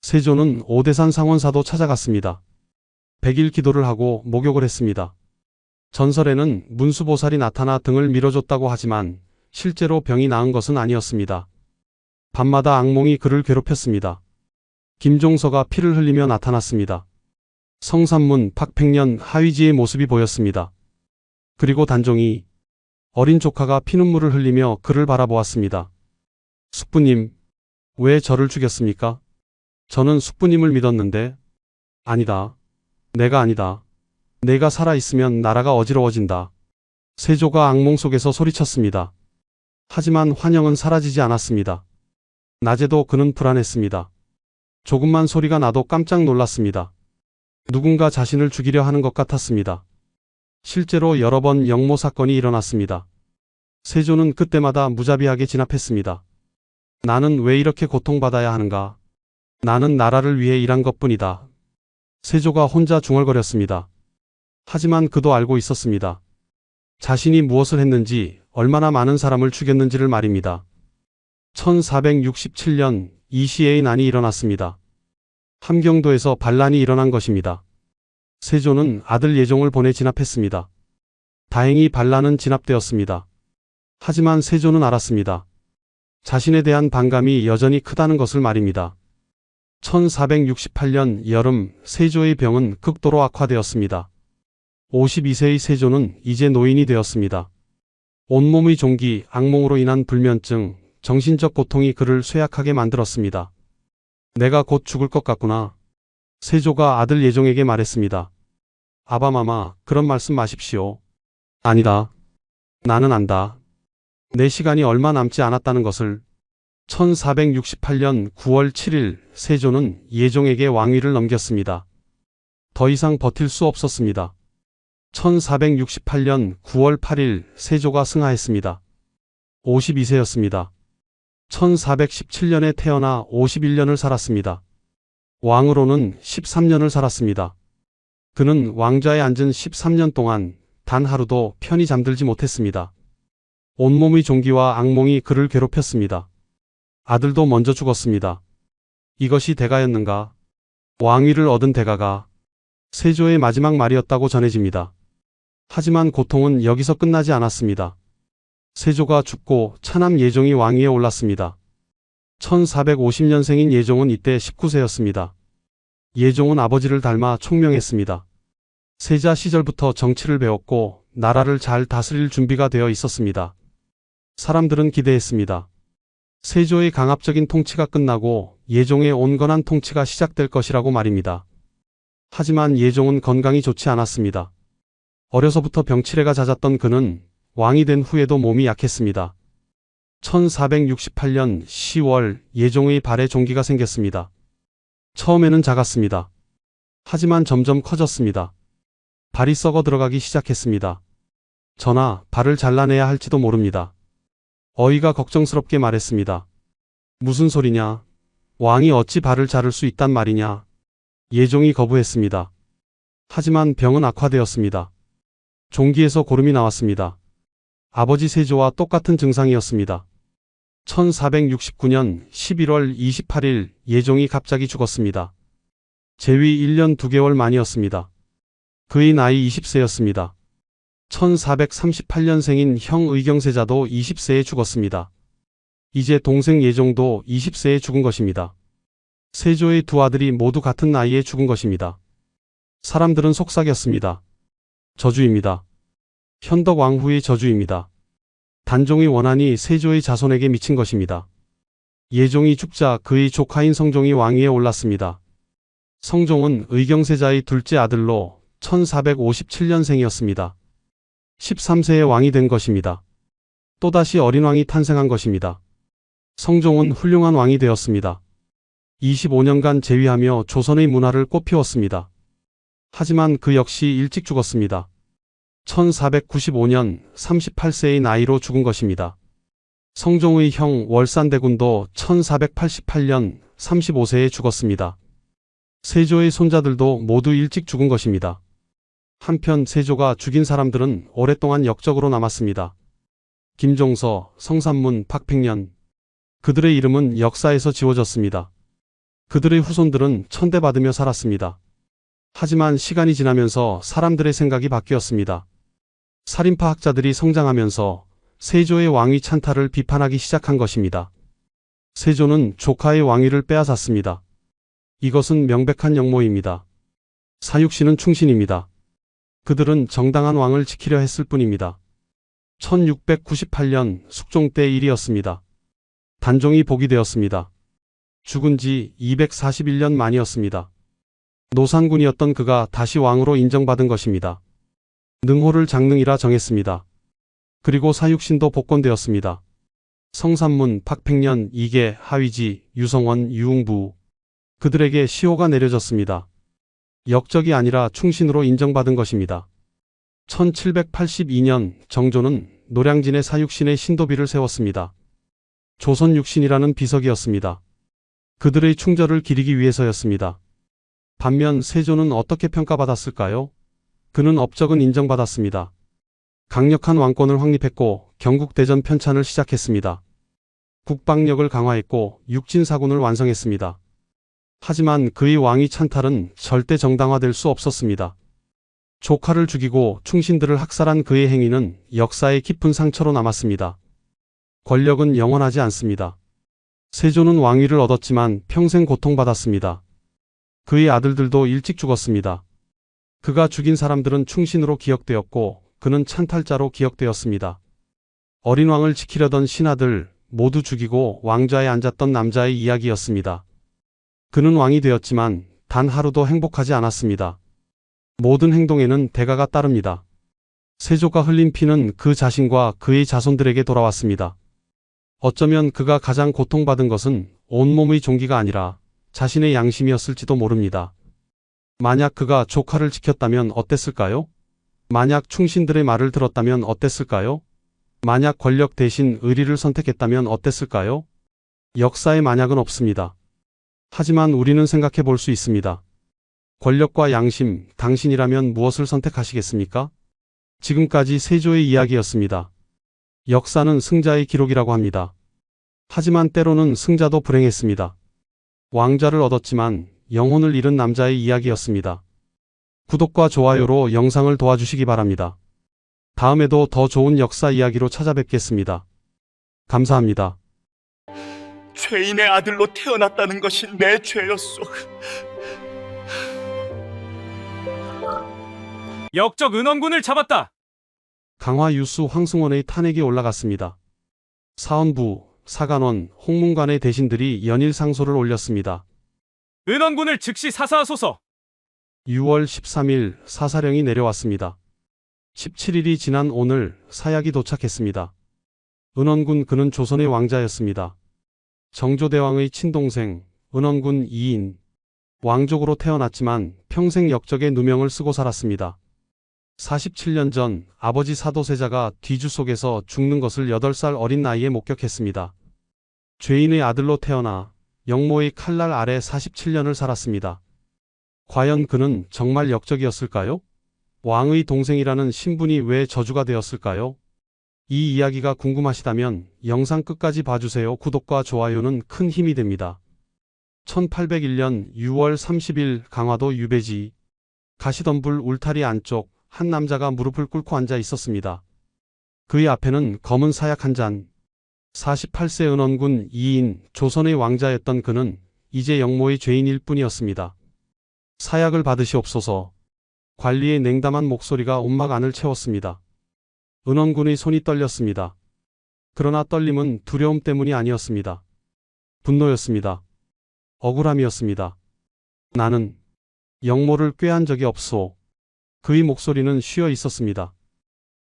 세조는 오대산 상원사도 찾아갔습니다. 100일 기도를 하고 목욕을 했습니다. 전설에는 문수보살이 나타나 등을 밀어줬다고 하지만 실제로 병이 나은 것은 아니었습니다. 밤마다 악몽이 그를 괴롭혔습니다. 김종서가 피를 흘리며 나타났습니다. 성산문 박팽년 하위지의 모습이 보였습니다. 그리고 단종이 어린 조카가 피눈물을 흘리며 그를 바라보았습니다. 숙부님, 왜 저를 죽였습니까? 저는 숙부님을 믿었는데. 아니다. 내가 아니다. 내가 살아있으면 나라가 어지러워진다. 세조가 악몽 속에서 소리쳤습니다. 하지만 환영은 사라지지 않았습니다. 낮에도 그는 불안했습니다. 조금만 소리가 나도 깜짝 놀랐습니다. 누군가 자신을 죽이려 하는 것 같았습니다. 실제로 여러 번 영모 사건이 일어났습니다. 세조는 그때마다 무자비하게 진압했습니다. 나는 왜 이렇게 고통받아야 하는가? 나는 나라를 위해 일한 것뿐이다. 세조가 혼자 중얼거렸습니다. 하지만 그도 알고 있었습니다. 자신이 무엇을 했는지, 얼마나 많은 사람을 죽였는지를 말입니다. 1467년 이시에의 난이 일어났습니다. 함경도에서 반란이 일어난 것입니다. 세조는 아들 예종을 보내 진압했습니다. 다행히 반란은 진압되었습니다. 하지만 세조는 알았습니다. 자신에 대한 반감이 여전히 크다는 것을 말입니다. 1468년 여름 세조의 병은 극도로 악화되었습니다. 52세의 세조는 이제 노인이 되었습니다. 온몸의 종기, 악몽으로 인한 불면증, 정신적 고통이 그를 쇠약하게 만들었습니다. 내가 곧 죽을 것 같구나. 세조가 아들 예종에게 말했습니다. 아바마마, 그런 말씀 마십시오. 아니다. 나는 안다. 내 시간이 얼마 남지 않았다는 것을. 1468년 9월 7일 세조는 예종에게 왕위를 넘겼습니다. 더 이상 버틸 수 없었습니다. 1468년 9월 8일 세조가 승하했습니다. 52세였습니다. 1417년에 태어나 51년을 살았습니다. 왕으로는 13년을 살았습니다. 그는 왕좌에 앉은 13년 동안 단 하루도 편히 잠들지 못했습니다. 온몸의 종기와 악몽이 그를 괴롭혔습니다. 아들도 먼저 죽었습니다. 이것이 대가였는가? 왕위를 얻은 대가가 세조의 마지막 말이었다고 전해집니다. 하지만 고통은 여기서 끝나지 않았습니다. 세조가 죽고 차남 예종이 왕위에 올랐습니다. 1450년생인 예종은 이때 19세였습니다. 예종은 아버지를 닮아 총명했습니다. 세자 시절부터 정치를 배웠고 나라를 잘 다스릴 준비가 되어 있었습니다. 사람들은 기대했습니다. 세조의 강압적인 통치가 끝나고 예종의 온건한 통치가 시작될 것이라고 말입니다. 하지만 예종은 건강이 좋지 않았습니다. 어려서부터 병치레가 잦았던 그는 왕이 된 후에도 몸이 약했습니다. 1468년 10월 예종의 발에 종기가 생겼습니다. 처음에는 작았습니다. 하지만 점점 커졌습니다. 발이 썩어 들어가기 시작했습니다. 전하, 발을 잘라내야 할지도 모릅니다. 어이가 걱정스럽게 말했습니다. 무슨 소리냐? 왕이 어찌 발을 자를 수 있단 말이냐? 예종이 거부했습니다. 하지만 병은 악화되었습니다. 종기에서 고름이 나왔습니다. 아버지 세조와 똑같은 증상이었습니다. 1469년 11월 28일 예종이 갑자기 죽었습니다. 재위 1년 2개월 만이었습니다. 그의 나이 20세였습니다. 1438년생인 형 의경세자도 20세에 죽었습니다. 이제 동생 예종도 20세에 죽은 것입니다. 세조의 두 아들이 모두 같은 나이에 죽은 것입니다. 사람들은 속삭였습니다. 저주입니다. 현덕 왕후의 저주입니다. 단종의 원한이 세조의 자손에게 미친 것입니다. 예종이 죽자 그의 조카인 성종이 왕위에 올랐습니다. 성종은 의경세자의 둘째 아들로 1457년생이었습니다. 13세에 왕이 된 것입니다. 또다시 어린 왕이 탄생한 것입니다. 성종은 훌륭한 왕이 되었습니다. 25년간 재위하며 조선의 문화를 꽃피웠습니다. 하지만 그 역시 일찍 죽었습니다. 1495년 38세의 나이로 죽은 것입니다. 성종의 형 월산대군도 1488년 35세에 죽었습니다. 세조의 손자들도 모두 일찍 죽은 것입니다. 한편 세조가 죽인 사람들은 오랫동안 역적으로 남았습니다. 김종서, 성삼문, 박팽년. 그들의 이름은 역사에서 지워졌습니다. 그들의 후손들은 천대받으며 살았습니다. 하지만 시간이 지나면서 사람들의 생각이 바뀌었습니다. 살인파 학자들이 성장하면서 세조의 왕위 찬탈을 비판하기 시작한 것입니다. 세조는 조카의 왕위를 빼앗았습니다. 이것은 명백한 역모입니다. 사육신은 충신입니다. 그들은 정당한 왕을 지키려 했을 뿐입니다. 1698년 숙종 때 일이었습니다. 단종이 복이 되었습니다. 죽은 지 241년 만이었습니다. 노산군이었던 그가 다시 왕으로 인정받은 것입니다. 능호를 장능이라 정했습니다. 그리고 사육신도 복권되었습니다. 성산문, 박팽년, 이계, 하위지, 유성원, 유웅부 그들에게 시호가 내려졌습니다. 역적이 아니라 충신으로 인정받은 것입니다. 1782년 정조는 노량진에 사육신의 신도비를 세웠습니다. 조선육신이라는 비석이었습니다. 그들의 충절을 기리기 위해서였습니다. 반면 세조는 어떻게 평가받았을까요? 그는 업적은 인정받았습니다. 강력한 왕권을 확립했고 경국대전 편찬을 시작했습니다. 국방력을 강화했고 육진사군을 완성했습니다. 하지만 그의 왕위 찬탈은 절대 정당화될 수 없었습니다. 조카를 죽이고 충신들을 학살한 그의 행위는 역사의 깊은 상처로 남았습니다. 권력은 영원하지 않습니다. 세조는 왕위를 얻었지만 평생 고통받았습니다. 그의 아들들도 일찍 죽었습니다. 그가 죽인 사람들은 충신으로 기억되었고 그는 찬탈자로 기억되었습니다. 어린 왕을 지키려던 신하들 모두 죽이고 왕좌에 앉았던 남자의 이야기였습니다. 그는 왕이 되었지만 단 하루도 행복하지 않았습니다. 모든 행동에는 대가가 따릅니다. 세조가 흘린 피는 그 자신과 그의 자손들에게 돌아왔습니다. 어쩌면 그가 가장 고통받은 것은 온몸의 종기가 아니라 자신의 양심이었을지도 모릅니다. 만약 그가 조카를 지켰다면 어땠을까요? 만약 충신들의 말을 들었다면 어땠을까요? 만약 권력 대신 의리를 선택했다면 어땠을까요? 역사에 만약은 없습니다. 하지만 우리는 생각해 볼 수 있습니다. 권력과 양심, 당신이라면 무엇을 선택하시겠습니까? 지금까지 세조의 이야기였습니다. 역사는 승자의 기록이라고 합니다. 하지만 때로는 승자도 불행했습니다. 왕좌를 얻었지만 영혼을 잃은 남자의 이야기였습니다. 구독과 좋아요로 영상을 도와주시기 바랍니다. 다음에도 더 좋은 역사 이야기로 찾아뵙겠습니다. 감사합니다. 죄인의 아들로 태어났다는 것이 내 죄였소. 역적 은원군을 잡았다. 강화 유수 황승원의 탄핵이 올라갔습니다. 사헌부, 사간원, 홍문관의 대신들이 연일 상소를 올렸습니다. 은원군을 즉시 사사하소서. 6월 13일 사사령이 내려왔습니다. 17일이 지난 오늘 사약이 도착했습니다. 은원군 그는 조선의 왕자였습니다. 정조대왕의 친동생 은원군 2인. 왕족으로 태어났지만 평생 역적의 누명을 쓰고 살았습니다. 47년 전 아버지 사도세자가 뒤주 속에서 죽는 것을 8살 어린 나이에 목격했습니다. 죄인의 아들로 태어나 영모의 칼날 아래 47년을 살았습니다. 과연 그는 정말 역적이었을까요? 왕의 동생이라는 신분이 왜 저주가 되었을까요? 이 이야기가 궁금하시다면 영상 끝까지 봐주세요. 구독과 좋아요는 큰 힘이 됩니다. 1801년 6월 30일 강화도 유배지 가시덤불 울타리 안쪽 한 남자가 무릎을 꿇고 앉아 있었습니다. 그의 앞에는 검은 사약 한 잔. 48세 은원군 2인 조선의 왕자였던 그는 이제 영모의 죄인일 뿐이었습니다. 사약을 받으시옵소서. 관리의 냉담한 목소리가 온막 안을 채웠습니다. 은원군의 손이 떨렸습니다. 그러나 떨림은 두려움 때문이 아니었습니다. 분노였습니다. 억울함이었습니다. 나는 영모를 꾀한 적이 없소. 그의 목소리는 쉬어 있었습니다.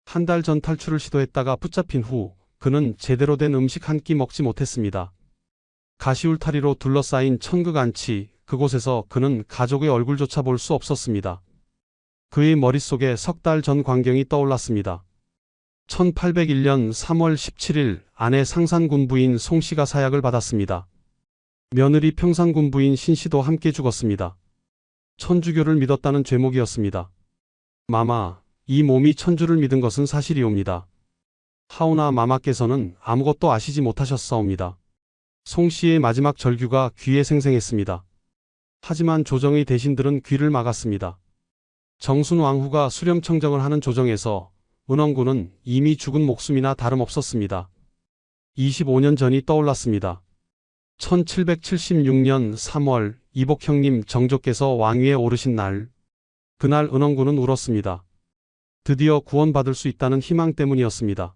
한 달 전 탈출을 시도했다가 붙잡힌 후 그는 제대로 된 음식 한 끼 먹지 못했습니다. 가시울타리로 둘러싸인 천극안치 그곳에서 그는 가족의 얼굴조차 볼 수 없었습니다. 그의 머릿속에 석 달 전 광경이 떠올랐습니다. 1801년 3월 17일 아내 상산군부인 송씨가 사약을 받았습니다. 며느리 평산군부인 신씨도 함께 죽었습니다. 천주교를 믿었다는 죄목이었습니다. 마마, 이 몸이 천주를 믿은 것은 사실이옵니다. 하오나 마마께서는 아무것도 아시지 못하셨사옵니다. 송씨의 마지막 절규가 귀에 생생했습니다. 하지만 조정의 대신들은 귀를 막았습니다. 정순왕후가 수렴청정을 하는 조정에서 은원군은 이미 죽은 목숨이나 다름없었습니다. 25년 전이 떠올랐습니다. 1776년 3월 이복형님 정조께서 왕위에 오르신 날, 그날 은원군은 울었습니다. 드디어 구원받을 수 있다는 희망 때문이었습니다.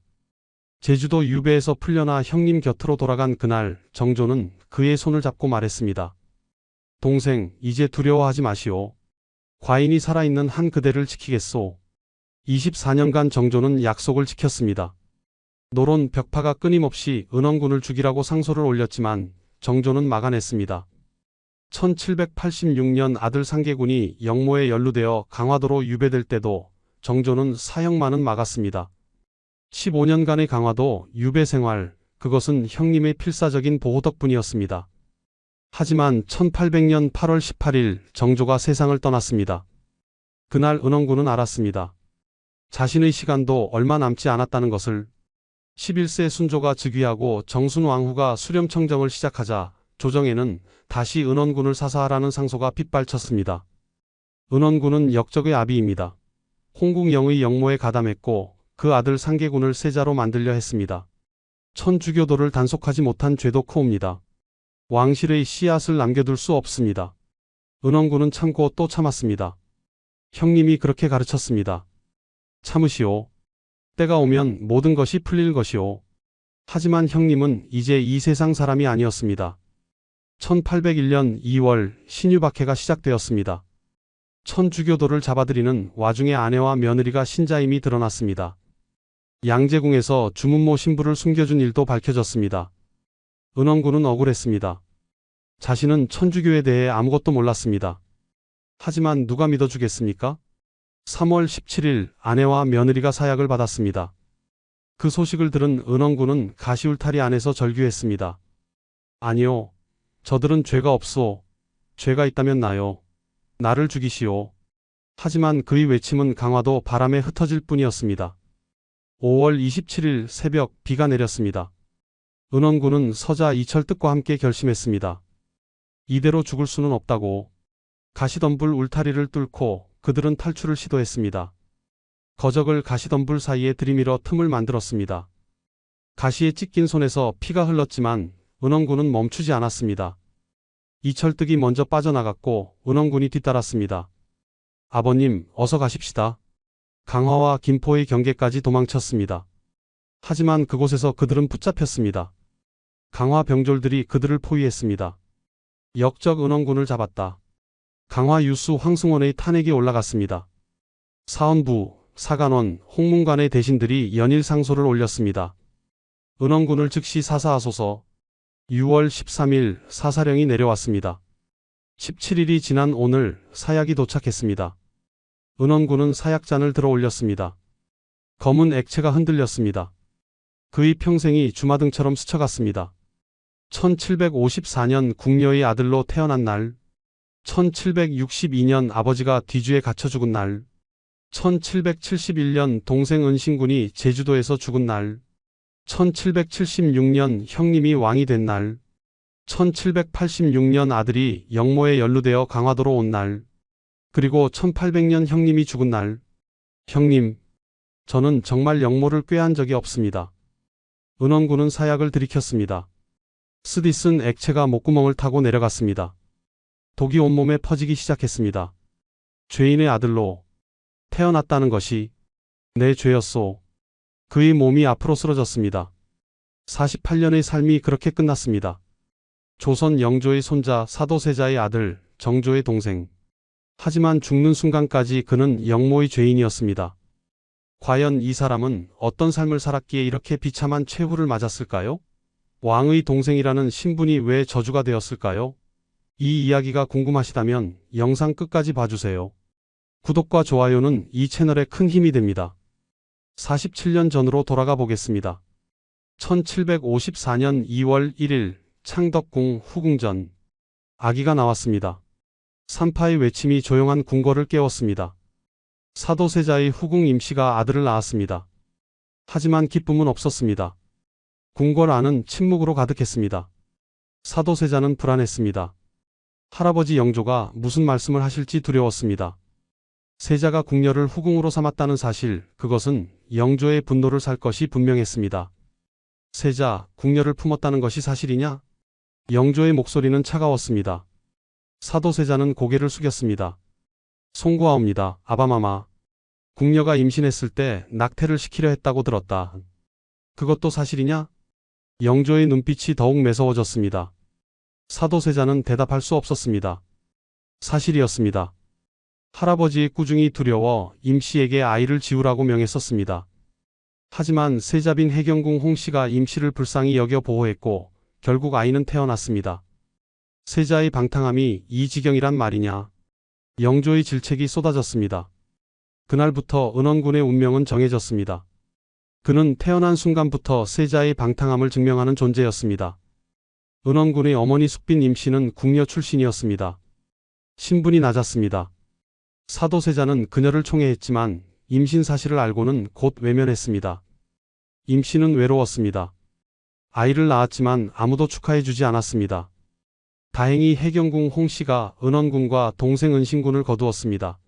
제주도 유배에서 풀려나 형님 곁으로 돌아간 그날 정조는 그의 손을 잡고 말했습니다. 동생, 이제 두려워하지 마시오. 과인이 살아있는 한 그대를 지키겠소. 24년간 정조는 약속을 지켰습니다. 노론 벽파가 끊임없이 은원군을 죽이라고 상소를 올렸지만 정조는 막아냈습니다. 1786년 아들 상계군이 영모에 연루되어 강화도로 유배될 때도 정조는 사형만은 막았습니다. 15년간의 강화도 유배 생활, 그것은 형님의 필사적인 보호 덕분이었습니다. 하지만 1800년 8월 18일 정조가 세상을 떠났습니다. 그날 은원군은 알았습니다. 자신의 시간도 얼마 남지 않았다는 것을. 11세 순조가 즉위하고 정순왕후가 수렴청정을 시작하자 조정에는 다시 은원군을 사사하라는 상소가 빗발쳤습니다. 은원군은 역적의 아비입니다. 홍국영의 영모에 가담했고 그 아들 상계군을 세자로 만들려 했습니다. 천주교도를 단속하지 못한 죄도 크옵니다. 왕실의 씨앗을 남겨둘 수 없습니다. 은원군은 참고 또 참았습니다. 형님이 그렇게 가르쳤습니다. 참으시오. 때가 오면 모든 것이 풀릴 것이오. 하지만 형님은 이제 이 세상 사람이 아니었습니다. 1801년 2월 신유박해가 시작되었습니다. 천주교도를 잡아들이는 와중에 아내와 며느리가 신자임이 드러났습니다. 양재궁에서 주문모 신부를 숨겨준 일도 밝혀졌습니다. 은원군은 억울했습니다. 자신은 천주교에 대해 아무것도 몰랐습니다. 하지만 누가 믿어주겠습니까? 3월 17일 아내와 며느리가 사약을 받았습니다. 그 소식을 들은 은원군은 가시울타리 안에서 절규했습니다. 아니요. 저들은 죄가 없소. 죄가 있다면 나요. 나를 죽이시오. 하지만 그의 외침은 강화도 바람에 흩어질 뿐이었습니다. 5월 27일 새벽 비가 내렸습니다. 은원군은 서자 이철뜻과 함께 결심했습니다. 이대로 죽을 수는 없다고. 가시덤불 울타리를 뚫고 그들은 탈출을 시도했습니다. 거적을 가시덤불 사이에 들이밀어 틈을 만들었습니다. 가시에 찢긴 손에서 피가 흘렀지만 은원군은 멈추지 않았습니다. 이철득이 먼저 빠져나갔고 은원군이 뒤따랐습니다. 아버님, 어서 가십시다. 강화와 김포의 경계까지 도망쳤습니다. 하지만 그곳에서 그들은 붙잡혔습니다. 강화 병졸들이 그들을 포위했습니다. 역적 은원군을 잡았다. 강화 유수 황승원의 탄핵이 올라갔습니다. 사헌부, 사간원, 홍문관의 대신들이 연일 상소를 올렸습니다. 은원군을 즉시 사사하소서. 6월 13일 사사령이 내려왔습니다. 17일이 지난 오늘 사약이 도착했습니다. 은원군은 사약잔을 들어 올렸습니다. 검은 액체가 흔들렸습니다. 그의 평생이 주마등처럼 스쳐갔습니다. 1754년 궁녀의 아들로 태어난 날, 1762년 아버지가 뒤주에 갇혀 죽은 날, 1771년 동생 은신군이 제주도에서 죽은 날, 1776년 형님이 왕이 된 날, 1786년 아들이 영모에 연루되어 강화도로 온 날, 그리고 1800년 형님이 죽은 날. 형님, 저는 정말 영모를 꾀한 적이 없습니다. 은원군은 사약을 들이켰습니다. 쓰디 쓴 액체가 목구멍을 타고 내려갔습니다. 독이 온몸에 퍼지기 시작했습니다. 죄인의 아들로 태어났다는 것이 내 죄였소. 그의 몸이 앞으로 쓰러졌습니다. 48년의 삶이 그렇게 끝났습니다. 조선 영조의 손자 사도세자의 아들, 정조의 동생. 하지만 죽는 순간까지 그는 영모의 죄인이었습니다. 과연 이 사람은 어떤 삶을 살았기에 이렇게 비참한 최후를 맞았을까요? 왕의 동생이라는 신분이 왜 저주가 되었을까요? 이 이야기가 궁금하시다면 영상 끝까지 봐주세요. 구독과 좋아요는 이 채널에 큰 힘이 됩니다. 47년 전으로 돌아가 보겠습니다. 1754년 2월 1일 창덕궁 후궁전. 아기가 나왔습니다. 산파의 외침이 조용한 궁궐을 깨웠습니다. 사도세자의 후궁 임씨가 아들을 낳았습니다. 하지만 기쁨은 없었습니다. 궁궐 안은 침묵으로 가득했습니다. 사도세자는 불안했습니다. 할아버지 영조가 무슨 말씀을 하실지 두려웠습니다. 세자가 궁녀를 후궁으로 삼았다는 사실, 그것은 영조의 분노를 살 것이 분명했습니다. 세자, 궁녀를 품었다는 것이 사실이냐? 영조의 목소리는 차가웠습니다. 사도세자는 고개를 숙였습니다. 송구하옵니다, 아바마마. 궁녀가 임신했을 때 낙태를 시키려 했다고 들었다. 그것도 사실이냐? 영조의 눈빛이 더욱 매서워졌습니다. 사도세자는 대답할 수 없었습니다. 사실이었습니다. 할아버지의 꾸중이 두려워 임씨에게 아이를 지우라고 명했었습니다. 하지만 세자빈 해경궁 홍씨가 임씨를 불쌍히 여겨 보호했고 결국 아이는 태어났습니다. 세자의 방탕함이 이 지경이란 말이냐? 영조의 질책이 쏟아졌습니다. 그날부터 은원군의 운명은 정해졌습니다. 그는 태어난 순간부터 세자의 방탕함을 증명하는 존재였습니다. 은원군의 어머니 숙빈 임씨는 궁녀 출신이었습니다. 신분이 낮았습니다. 사도세자는 그녀를 총애했지만 임신 사실을 알고는 곧 외면했습니다. 임씨는 외로웠습니다. 아이를 낳았지만 아무도 축하해주지 않았습니다. 다행히 해경궁 홍씨가 은원군과 동생 은신군을 거두었습니다.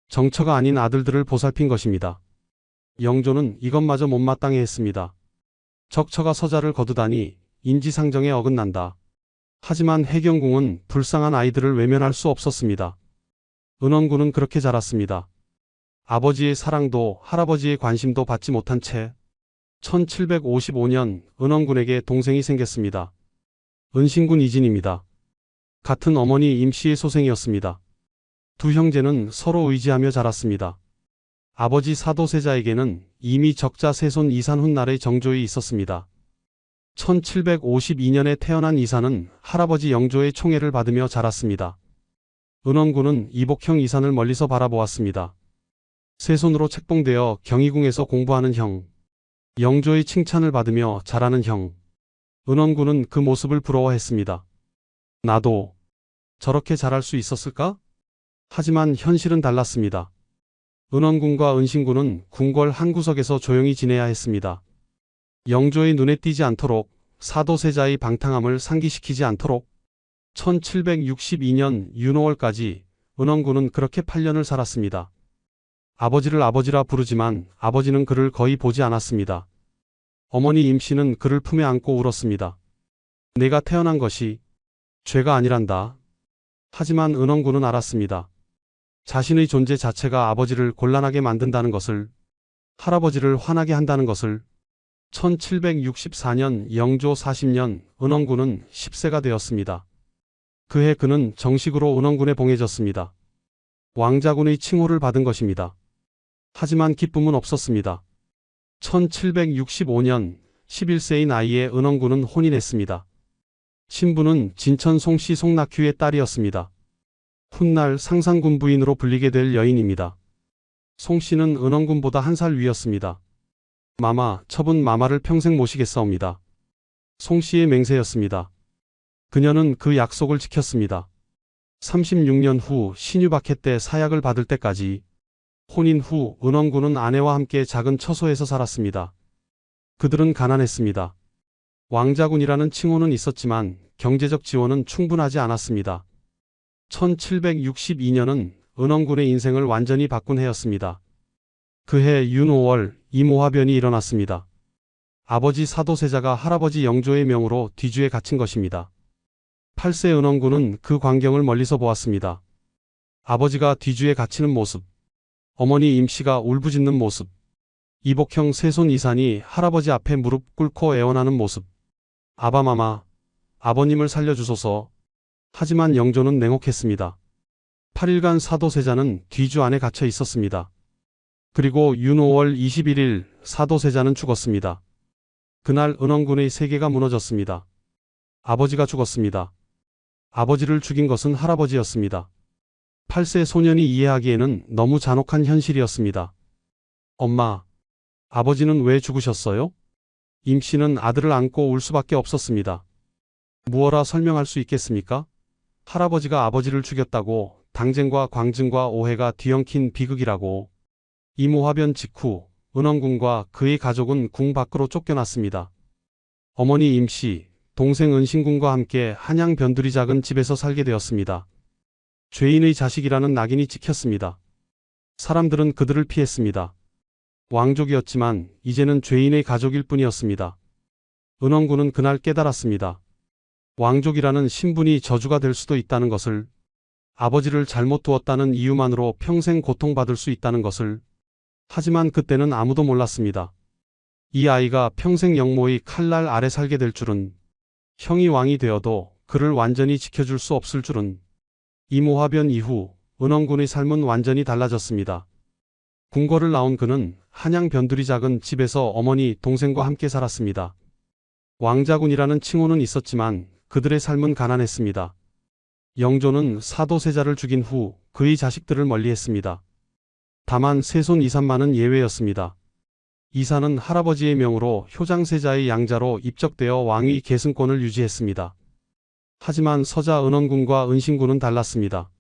정처가 아닌 아들들을 보살핀 것입니다. 영조는 이것마저 못마땅해 했습니다. 적처가 서자를 거두다니 인지상정에 어긋난다. 하지만 해경궁은 불쌍한 아이들을 외면할 수 없었습니다. 은원군은 그렇게 자랐습니다. 아버지의 사랑도 할아버지의 관심도 받지 못한 채 1755년 은원군에게 동생이 생겼습니다. 은신군 이진입니다. 같은 어머니 임씨의 소생이었습니다. 두 형제는 서로 의지하며 자랐습니다. 아버지 사도세자에게는 이미 적자 세손 이산 훗날의 정조이 있었습니다. 1752년에 태어난 이산은 할아버지 영조의 총애를 받으며 자랐습니다. 은원군은 이복형 이산을 멀리서 바라보았습니다. 세손으로 책봉되어 경희궁에서 공부하는 형, 영조의 칭찬을 받으며 자라는 형. 은원군은 그 모습을 부러워했습니다. 나도 저렇게 자랄 수 있었을까? 하지만 현실은 달랐습니다. 은원군과 은신군은 궁궐 한 구석에서 조용히 지내야 했습니다. 영조의 눈에 띄지 않도록, 사도세자의 방탕함을 상기시키지 않도록 1762년 윤오월까지 은원군은 그렇게 8년을 살았습니다. 아버지를 아버지라 부르지만 아버지는 그를 거의 보지 않았습니다. 어머니 임씨는 그를 품에 안고 울었습니다. 내가 태어난 것이 죄가 아니란다. 하지만 은원군은 알았습니다. 자신의 존재 자체가 아버지를 곤란하게 만든다는 것을, 할아버지를 화나게 한다는 것을. 1764년 영조 40년 은원군은 10세가 되었습니다. 그해 그는 정식으로 은원군에 봉해졌습니다. 왕자군의 칭호를 받은 것입니다. 하지만 기쁨은 없었습니다. 1765년 11세의 나이에 은원군은 혼인했습니다. 신부는 진천 송씨 송낙휴의 딸이었습니다. 훗날 상상군 부인으로 불리게 될 여인입니다. 송씨는 은원군보다 한 살 위였습니다. 마마, 첩은 마마를 평생 모시겠사옵니다. 송씨의 맹세였습니다. 그녀는 그 약속을 지켰습니다. 36년 후 신유박해 때 사약을 받을 때까지. 혼인 후 은원군은 아내와 함께 작은 처소에서 살았습니다. 그들은 가난했습니다. 왕자군이라는 칭호는 있었지만 경제적 지원은 충분하지 않았습니다. 1762년은 은원군의 인생을 완전히 바꾼 해였습니다. 그해 윤 5월 이모화변이 일어났습니다. 아버지 사도세자가 할아버지 영조의 명으로 뒤주에 갇힌 것입니다. 8세 은원군은 그 광경을 멀리서 보았습니다. 아버지가 뒤주에 갇히는 모습, 어머니 임씨가 울부짖는 모습, 이복형 세손 이산이 할아버지 앞에 무릎 꿇고 애원하는 모습. 아바마마, 아버님을 살려주소서. 하지만 영조는 냉혹했습니다. 8일간 사도세자는 뒤주 안에 갇혀 있었습니다. 그리고 윤 5월 21일 사도세자는 죽었습니다. 그날 은원군의 세계가 무너졌습니다. 아버지가 죽었습니다. 아버지를 죽인 것은 할아버지였습니다. 8세 소년이 이해하기에는 너무 잔혹한 현실이었습니다. 엄마, 아버지는 왜 죽으셨어요? 임씨는 아들을 안고 울 수밖에 없었습니다. 무어라 설명할 수 있겠습니까? 할아버지가 아버지를 죽였다고, 당쟁과 광증과 오해가 뒤엉킨 비극이라고. 이모화변 직후 은원군과 그의 가족은 궁 밖으로 쫓겨났습니다. 어머니 임씨, 동생 은신군과 함께 한양 변두리 작은 집에서 살게 되었습니다. 죄인의 자식이라는 낙인이 찍혔습니다. 사람들은 그들을 피했습니다. 왕족이었지만 이제는 죄인의 가족일 뿐이었습니다. 은원군은 그날 깨달았습니다. 왕족이라는 신분이 저주가 될 수도 있다는 것을, 아버지를 잘못 두었다는 이유만으로 평생 고통받을 수 있다는 것을. 하지만 그때는 아무도 몰랐습니다. 이 아이가 평생 영모의 칼날 아래 살게 될 줄은, 형이 왕이 되어도 그를 완전히 지켜줄 수 없을 줄은. 이모화변 이후 은원군의 삶은 완전히 달라졌습니다. 궁궐을 나온 그는 한양 변두리 작은 집에서 어머니, 동생과 함께 살았습니다. 왕자군이라는 칭호는 있었지만 그들의 삶은 가난했습니다. 영조는 사도세자를 죽인 후 그의 자식들을 멀리했습니다. 다만 세손 이산만은 예외였습니다. 이산은 할아버지의 명으로 효장세자의 양자로 입적되어 왕위 계승권을 유지했습니다. 하지만 서자 은원군과 은신군은 달랐습니다.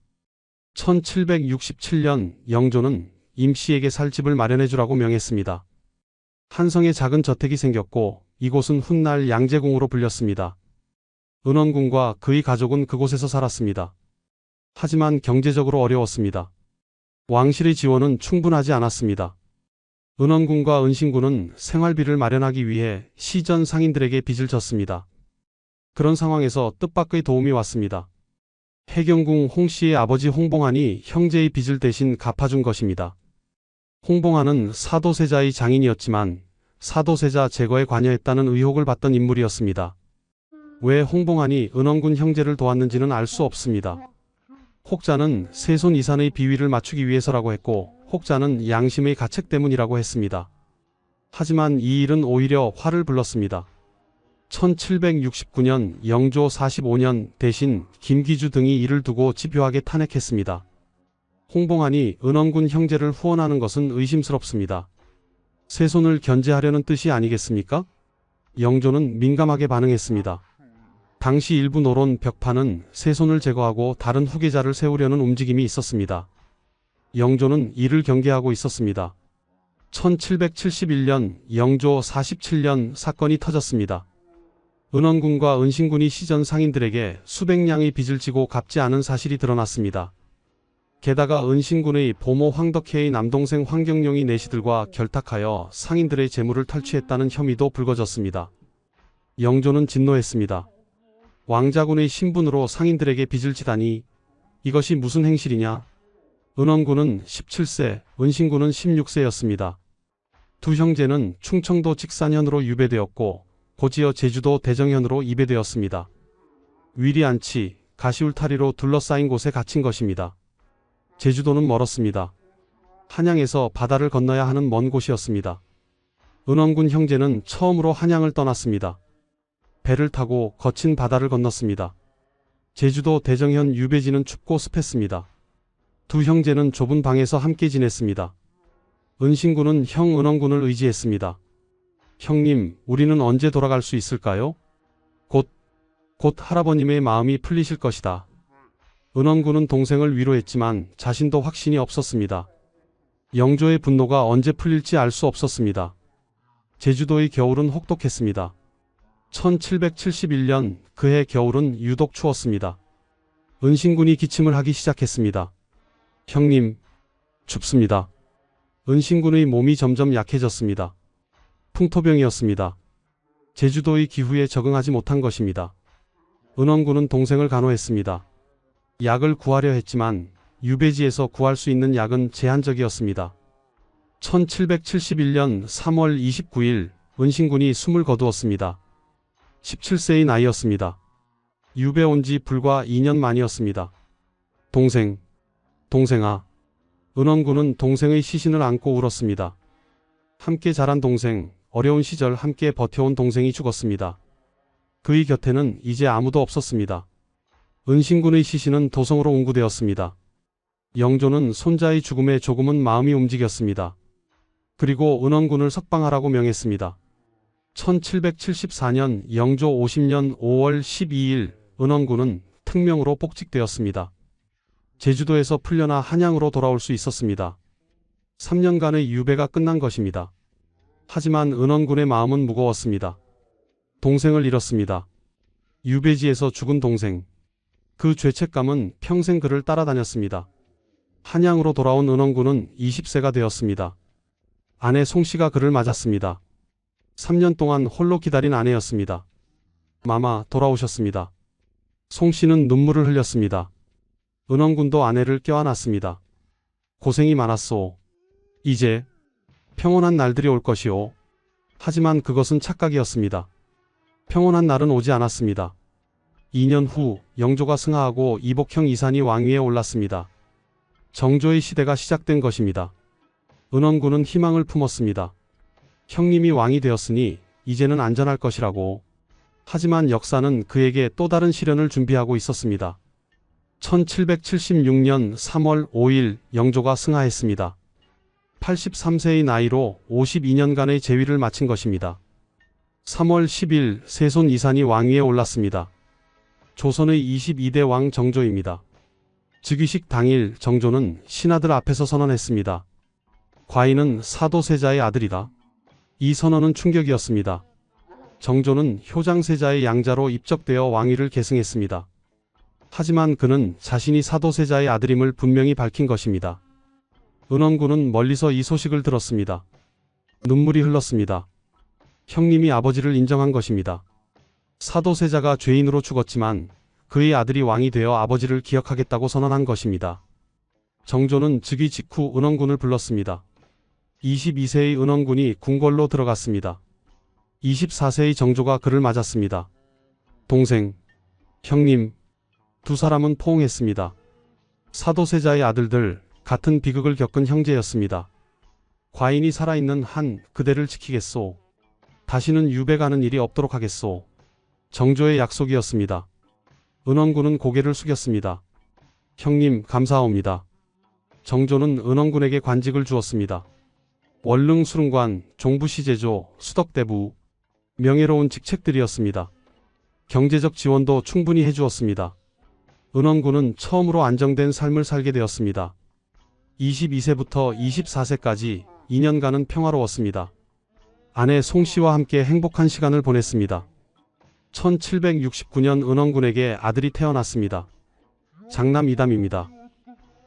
1767년 영조는 임씨에게 살 집을 마련해주라고 명했습니다. 한성에 작은 저택이 생겼고 이곳은 훗날 양재궁으로 불렸습니다. 은원군과 그의 가족은 그곳에서 살았습니다. 하지만 경제적으로 어려웠습니다. 왕실의 지원은 충분하지 않았습니다. 은원군과 은신군은 생활비를 마련하기 위해 시전 상인들에게 빚을 졌습니다. 그런 상황에서 뜻밖의 도움이 왔습니다. 해경궁 홍씨의 아버지 홍봉안이 형제의 빚을 대신 갚아준 것입니다. 홍봉안은 사도세자의 장인이었지만 사도세자 제거에 관여했다는 의혹을 받던 인물이었습니다. 왜 홍봉안이 은원군 형제를 도왔는지는 알 수 없습니다. 혹자는 세손 이산의 비위를 맞추기 위해서라고 했고 혹자는 양심의 가책 때문이라고 했습니다. 하지만 이 일은 오히려 화를 불렀습니다. 1769년 영조 45년 대신 김기주 등이 이를 두고 집요하게 탄핵했습니다. 홍봉안이 은원군 형제를 후원하는 것은 의심스럽습니다. 세손을 견제하려는 뜻이 아니겠습니까? 영조는 민감하게 반응했습니다. 당시 일부 노론 벽파는 세손을 제거하고 다른 후계자를 세우려는 움직임이 있었습니다. 영조는 이를 경계하고 있었습니다. 1771년 영조 47년 사건이 터졌습니다. 은원군과 은신군이 시전 상인들에게 수백냥의 빚을 지고 갚지 않은 사실이 드러났습니다. 게다가 은신군의 보모 황덕혜의 남동생 황경룡이 내시들과 결탁하여 상인들의 재물을 탈취했다는 혐의도 불거졌습니다. 영조는 진노했습니다. 왕자군의 신분으로 상인들에게 빚을 지다니 이것이 무슨 행실이냐? 은원군은 17세, 은신군은 16세였습니다. 두 형제는 충청도 직산현으로 유배되었고 곧이어 제주도 대정현으로 이배되었습니다. 위리안치, 가시울타리로 둘러싸인 곳에 갇힌 것입니다. 제주도는 멀었습니다. 한양에서 바다를 건너야 하는 먼 곳이었습니다. 은원군 형제는 처음으로 한양을 떠났습니다. 배를 타고 거친 바다를 건넜습니다. 제주도 대정현 유배지는 춥고 습했습니다. 두 형제는 좁은 방에서 함께 지냈습니다. 은신군은 형 은원군을 의지했습니다. 형님, 우리는 언제 돌아갈 수 있을까요? 곧 할아버님의 마음이 풀리실 것이다. 은원군은 동생을 위로했지만 자신도 확신이 없었습니다. 영조의 분노가 언제 풀릴지 알 수 없었습니다. 제주도의 겨울은 혹독했습니다. 1771년 그해 겨울은 유독 추웠습니다. 은신군이 기침을 하기 시작했습니다. 형님, 춥습니다. 은신군의 몸이 점점 약해졌습니다. 풍토병이었습니다. 제주도의 기후에 적응하지 못한 것입니다. 은원군은 동생을 간호했습니다. 약을 구하려 했지만 유배지에서 구할 수 있는 약은 제한적이었습니다. 1771년 3월 29일 은신군이 숨을 거두었습니다. 17세의 나이였습니다. 유배 온 지 불과 2년 만이었습니다. 동생아. 은원군은 동생의 시신을 안고 울었습니다. 함께 자란 동생, 어려운 시절 함께 버텨온 동생이 죽었습니다. 그의 곁에는 이제 아무도 없었습니다. 은신군의 시신은 도성으로 운구되었습니다. 영조는 손자의 죽음에 조금은 마음이 움직였습니다. 그리고 은원군을 석방하라고 명했습니다. 1774년 영조 50년 5월 12일 은원군은 특명으로 복직되었습니다. 제주도에서 풀려나 한양으로 돌아올 수 있었습니다. 3년간의 유배가 끝난 것입니다. 하지만 은원군의 마음은 무거웠습니다. 동생을 잃었습니다. 유배지에서 죽은 동생. 그 죄책감은 평생 그를 따라다녔습니다. 한양으로 돌아온 은원군은 20세가 되었습니다. 아내 송씨가 그를 맞았습니다. 3년 동안 홀로 기다린 아내였습니다. 마마, 돌아오셨습니다. 송씨는 눈물을 흘렸습니다. 은원군도 아내를 껴안았습니다. 고생이 많았소. 이제 평온한 날들이 올 것이오. 하지만 그것은 착각이었습니다. 평온한 날은 오지 않았습니다. 2년 후 영조가 승하하고 이복형 이산이 왕위에 올랐습니다. 정조의 시대가 시작된 것입니다. 은원군은 희망을 품었습니다. 형님이 왕이 되었으니 이제는 안전할 것이라고. 하지만 역사는 그에게 또 다른 시련을 준비하고 있었습니다. 1776년 3월 5일 영조가 승하했습니다. 83세의 나이로 52년간의 재위를 마친 것입니다. 3월 10일 세손 이산이 왕위에 올랐습니다. 조선의 22대 왕 정조입니다. 즉위식 당일 정조는 신하들 앞에서 선언했습니다. 과인은 사도세자의 아들이다. 이 선언은 충격이었습니다. 정조는 효장세자의 양자로 입적되어 왕위를 계승했습니다. 하지만 그는 자신이 사도세자의 아들임을 분명히 밝힌 것입니다. 은원군은 멀리서 이 소식을 들었습니다. 눈물이 흘렀습니다. 형님이 아버지를 인정한 것입니다. 사도세자가 죄인으로 죽었지만 그의 아들이 왕이 되어 아버지를 기억하겠다고 선언한 것입니다. 정조는 즉위 직후 은원군을 불렀습니다. 22세의 은원군이 궁궐로 들어갔습니다. 24세의 정조가 그를 맞았습니다. 동생, 형님. 두 사람은 포옹했습니다. 사도세자의 아들들, 같은 비극을 겪은 형제였습니다. 과인이 살아있는 한 그대를 지키겠소. 다시는 유배가는 일이 없도록 하겠소. 정조의 약속이었습니다. 은원군은 고개를 숙였습니다. 형님, 감사하옵니다. 정조는 은원군에게 관직을 주었습니다. 원릉 수릉관, 종부시제조, 수덕대부, 명예로운 직책들이었습니다. 경제적 지원도 충분히 해주었습니다. 은원군은 처음으로 안정된 삶을 살게 되었습니다. 22세부터 24세까지 2년간은 평화로웠습니다. 아내 송씨와 함께 행복한 시간을 보냈습니다. 1769년 은원군에게 아들이 태어났습니다. 장남 이담입니다.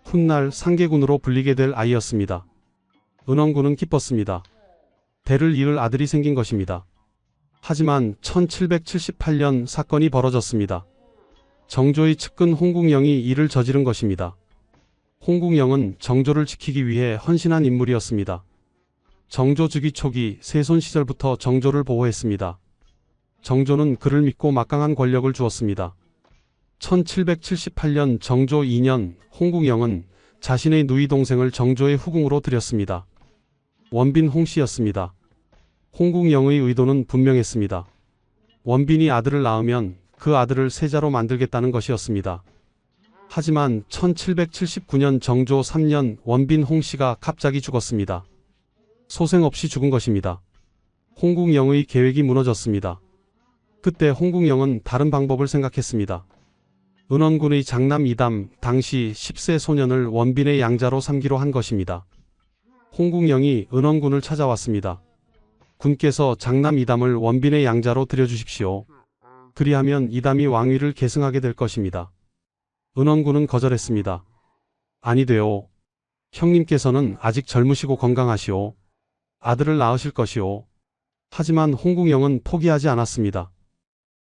훗날 상계군으로 불리게 될 아이였습니다. 은원군은 기뻤습니다. 대를 이을 아들이 생긴 것입니다. 하지만 1778년 사건이 벌어졌습니다. 정조의 측근 홍국영이 이를 저지른 것입니다. 홍국영은 정조를 지키기 위해 헌신한 인물이었습니다. 정조 즉위 초기 세손 시절부터 정조를 보호했습니다. 정조는 그를 믿고 막강한 권력을 주었습니다. 1778년 정조 2년 홍국영은 자신의 누이 동생을 정조의 후궁으로 들였습니다. 원빈 홍씨였습니다. 홍국영의 의도는 분명했습니다. 원빈이 아들을 낳으면 그 아들을 세자로 만들겠다는 것이었습니다. 하지만 1779년 정조 3년 원빈 홍씨가 갑자기 죽었습니다. 소생 없이 죽은 것입니다. 홍국영의 계획이 무너졌습니다. 그때 홍국영은 다른 방법을 생각했습니다. 은원군의 장남 이담, 당시 10세 소년을 원빈의 양자로 삼기로 한 것입니다. 홍국영이 은원군을 찾아왔습니다. 군께서 장남 이담을 원빈의 양자로 들여주십시오. 그리하면 이담이 왕위를 계승하게 될 것입니다. 은원군은 거절했습니다. 아니 되오. 형님께서는 아직 젊으시고 건강하시오. 아들을 낳으실 것이오. 하지만 홍국영은 포기하지 않았습니다.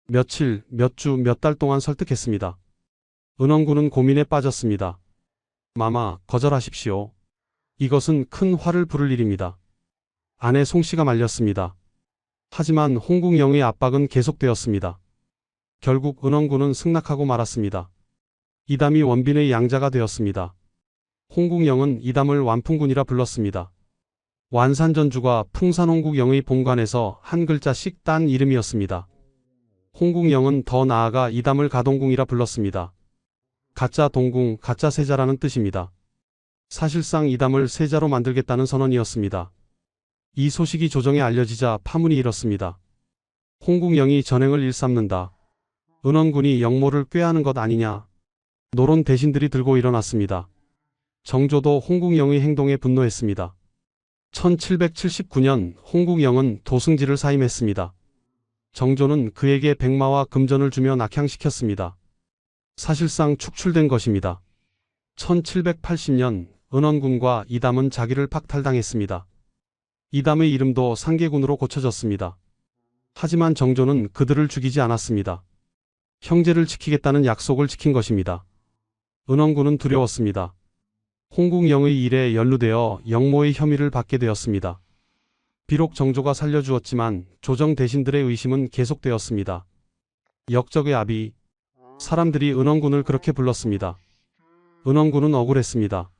며칠, 몇 주, 몇 달 동안 설득했습니다. 은원군은 고민에 빠졌습니다. 마마, 거절하십시오. 이것은 큰 화를 부를 일입니다. 아내 송씨가 말렸습니다. 하지만 홍국영의 압박은 계속되었습니다. 결국 은원군은 승낙하고 말았습니다. 이담이 원빈의 양자가 되었습니다. 홍국영은 이담을 완풍군이라 불렀습니다. 완산전주가 풍산홍국영의 본관에서 한 글자씩 딴 이름이었습니다. 홍국영은 더 나아가 이담을 가동궁이라 불렀습니다. 가짜 동궁, 가짜 세자라는 뜻입니다. 사실상 이담을 세자로 만들겠다는 선언이었습니다. 이 소식이 조정에 알려지자 파문이 일었습니다. 홍국영이 전횡을 일삼는다. 은원군이 영모를 꾀하는 것 아니냐. 노론 대신들이 들고 일어났습니다. 정조도 홍국영의 행동에 분노했습니다. 1779년 홍국영은 도승지를 사임했습니다. 정조는 그에게 백마와 금전을 주며 낙향시켰습니다. 사실상 축출된 것입니다. 1780년 은원군과 이담은 자기를 박탈당했습니다. 이담의 이름도 상계군으로 고쳐졌습니다. 하지만 정조는 그들을 죽이지 않았습니다. 형제를 지키겠다는 약속을 지킨 것입니다. 은원군은 두려웠습니다. 홍국영의 일에 연루되어 영모의 혐의를 받게 되었습니다. 비록 정조가 살려주었지만 조정 대신들의 의심은 계속되었습니다. 역적의 아비, 사람들이 은원군을 그렇게 불렀습니다. 은원군은 억울했습니다.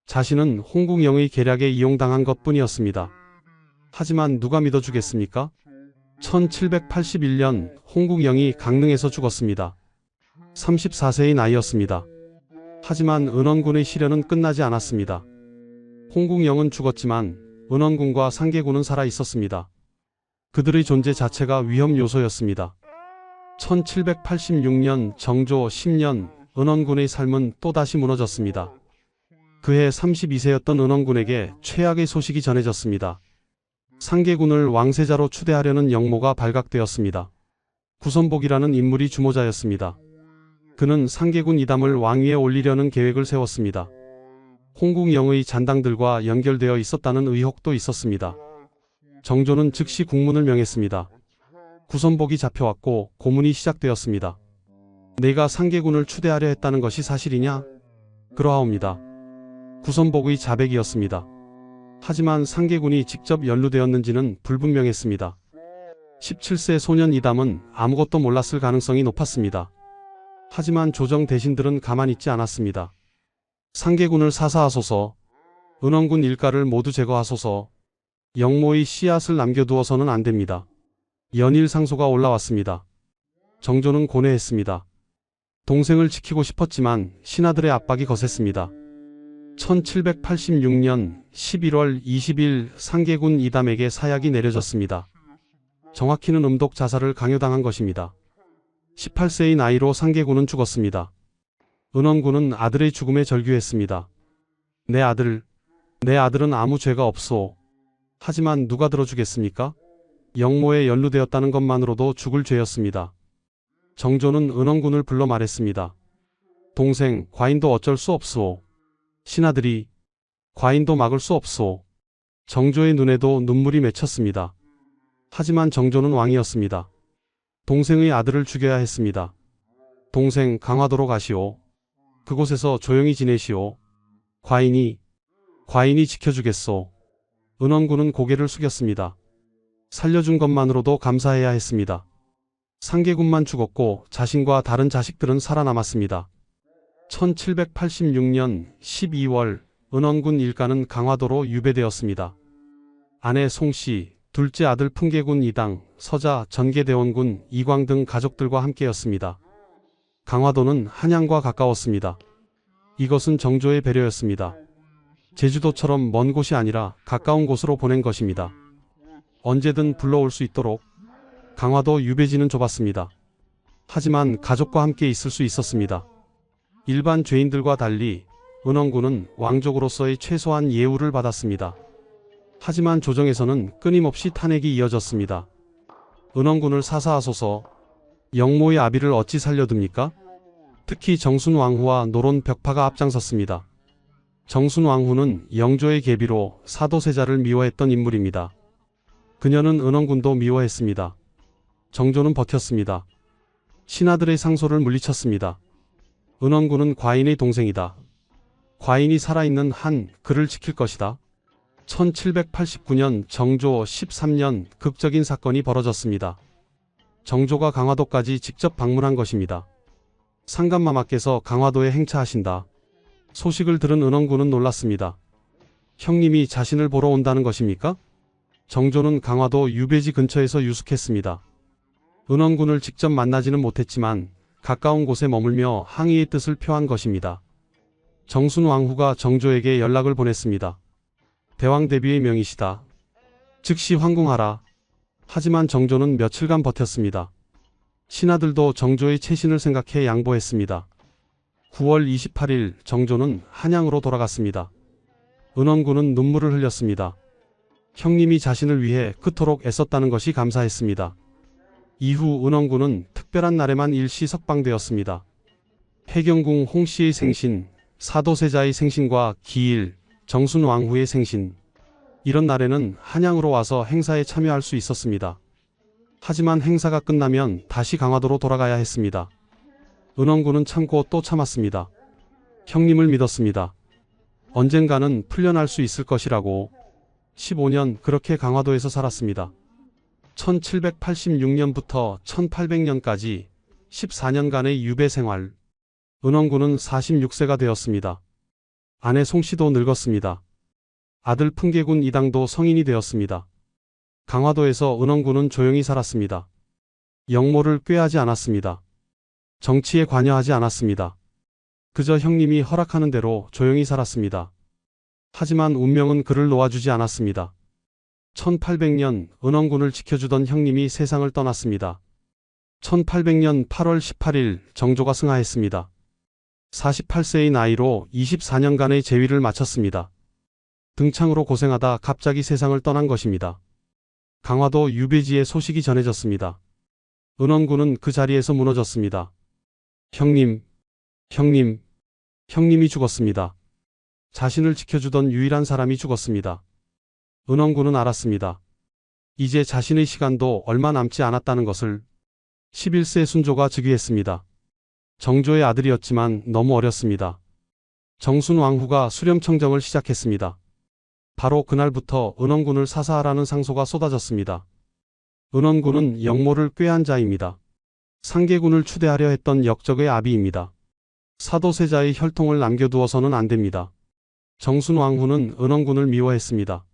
자신은 홍국영의 계략에 이용당한 것뿐이었습니다. 하지만 누가 믿어주겠습니까? 1781년 홍국영이 강릉에서 죽었습니다. 34세의 나이였습니다. 하지만 은원군의 시련은 끝나지 않았습니다. 홍국영은 죽었지만 은원군과 상계군은 살아 있었습니다. 그들의 존재 자체가 위험 요소였습니다. 1786년 정조 10년 은원군의 삶은 또다시 무너졌습니다. 그해 32세였던 은원군에게 최악의 소식이 전해졌습니다. 상계군을 왕세자로 추대하려는 영모가 발각되었습니다. 구선복이라는 인물이 주모자였습니다. 그는 상계군 이담을 왕위에 올리려는 계획을 세웠습니다. 홍국영의 잔당들과 연결되어 있었다는 의혹도 있었습니다. 정조는 즉시 국문을 명했습니다. 구선복이 잡혀왔고 고문이 시작되었습니다. 내가 상계군을 추대하려 했다는 것이 사실이냐? 그러하옵니다. 구선복의 자백이었습니다. 하지만 상계군이 직접 연루되었는지는 불분명했습니다. 17세 소년 이담은 아무것도 몰랐을 가능성이 높았습니다. 하지만 조정 대신들은 가만히 있지 않았습니다. 상계군을 사사하소서, 은원군 일가를 모두 제거하소서, 영모의 씨앗을 남겨두어서는 안됩니다. 연일 상소가 올라왔습니다. 정조는 고뇌했습니다. 동생을 지키고 싶었지만 신하들의 압박이 거셌습니다. 1786년 11월 20일 상계군 이담에게 사약이 내려졌습니다. 정확히는 음독 자살을 강요당한 것입니다. 18세의 나이로 상계군은 죽었습니다. 은원군은 아들의 죽음에 절규했습니다. 내 아들은 아무 죄가 없소. 하지만 누가 들어주겠습니까? 영모에 연루되었다는 것만으로도 죽을 죄였습니다. 정조는 은원군을 불러 말했습니다. 동생, 과인도 어쩔 수 없소. 신하들이, 과인도 막을 수 없소. 정조의 눈에도 눈물이 맺혔습니다. 하지만 정조는 왕이었습니다. 동생의 아들을 죽여야 했습니다. 동생, 강화도로 가시오. 그곳에서 조용히 지내시오. 과인이 지켜주겠소. 은원군은 고개를 숙였습니다. 살려준 것만으로도 감사해야 했습니다. 상계군만 죽었고 자신과 다른 자식들은 살아남았습니다. 1786년 12월 은원군 일가는 강화도로 유배되었습니다. 아내 송씨, 둘째 아들 풍계군 이당, 서자, 전계대원군, 이광 등 가족들과 함께였습니다. 강화도는 한양과 가까웠습니다. 이것은 정조의 배려였습니다. 제주도처럼 먼 곳이 아니라 가까운 곳으로 보낸 것입니다. 언제든 불러올 수 있도록. 강화도 유배지는 좁았습니다. 하지만 가족과 함께 있을 수 있었습니다. 일반 죄인들과 달리 은원군은 왕족으로서의 최소한 예우를 받았습니다. 하지만 조정에서는 끊임없이 탄핵이 이어졌습니다. 은원군을 사사하소서, 영모의 아비를 어찌 살려둡니까? 특히 정순왕후와 노론 벽파가 앞장섰습니다. 정순왕후는 영조의 계비로 사도세자를 미워했던 인물입니다. 그녀는 은원군도 미워했습니다. 정조는 버텼습니다. 신하들의 상소를 물리쳤습니다. 은원군은 과인의 동생이다. 과인이 살아있는 한 그를 지킬 것이다. 1789년 정조 13년 극적인 사건이 벌어졌습니다. 정조가 강화도까지 직접 방문한 것입니다. 상감마마께서 강화도에 행차하신다. 소식을 들은 은원군은 놀랐습니다. 형님이 자신을 보러 온다는 것입니까? 정조는 강화도 유배지 근처에서 유숙했습니다. 은원군을 직접 만나지는 못했지만 가까운 곳에 머물며 항의의 뜻을 표한 것입니다. 정순왕후가 정조에게 연락을 보냈습니다. 대왕 대비의 명이시다. 즉시 황궁하라. 하지만 정조는 며칠간 버텼습니다. 신하들도 정조의 채신을 생각해 양보했습니다. 9월 28일 정조는 한양으로 돌아갔습니다. 은원군은 눈물을 흘렸습니다. 형님이 자신을 위해 그토록 애썼다는 것이 감사했습니다. 이후 은원군은 특별한 날에만 일시 석방되었습니다. 해경궁 홍씨의 생신, 사도세자의 생신과 기일, 정순왕후의 생신, 이런 날에는 한양으로 와서 행사에 참여할 수 있었습니다. 하지만 행사가 끝나면 다시 강화도로 돌아가야 했습니다. 은원군은 참고 또 참았습니다. 형님을 믿었습니다. 언젠가는 풀려날 수 있을 것이라고. 15년 그렇게 강화도에서 살았습니다. 1786년부터 1800년까지 14년간의 유배 생활. 은원군은 46세가 되었습니다. 아내 송씨도 늙었습니다. 아들 풍계군 이당도 성인이 되었습니다. 강화도에서 은원군은 조용히 살았습니다. 영모를 꾀하지 않았습니다. 정치에 관여하지 않았습니다. 그저 형님이 허락하는 대로 조용히 살았습니다. 하지만 운명은 그를 놓아주지 않았습니다. 1800년 은원군을 지켜주던 형님이 세상을 떠났습니다. 1800년 8월 18일 정조가 승하했습니다. 48세의 나이로 24년간의 재위를 마쳤습니다. 등창으로 고생하다 갑자기 세상을 떠난 것입니다. 강화도 유배지에 소식이 전해졌습니다. 은원군은 그 자리에서 무너졌습니다. 형님이 죽었습니다. 자신을 지켜주던 유일한 사람이 죽었습니다. 은원군은 알았습니다. 이제 자신의 시간도 얼마 남지 않았다는 것을. 11세 순조가 즉위했습니다. 정조의 아들이었지만 너무 어렸습니다. 정순왕후가 수렴청정을 시작했습니다. 바로 그날부터 은원군을 사사하라는 상소가 쏟아졌습니다. 은원군은 영모를 꾀한 자입니다. 상계군을 추대하려 했던 역적의 아비입니다. 사도세자의 혈통을 남겨두어서는 안 됩니다. 정순왕후는 은원군을 미워했습니다.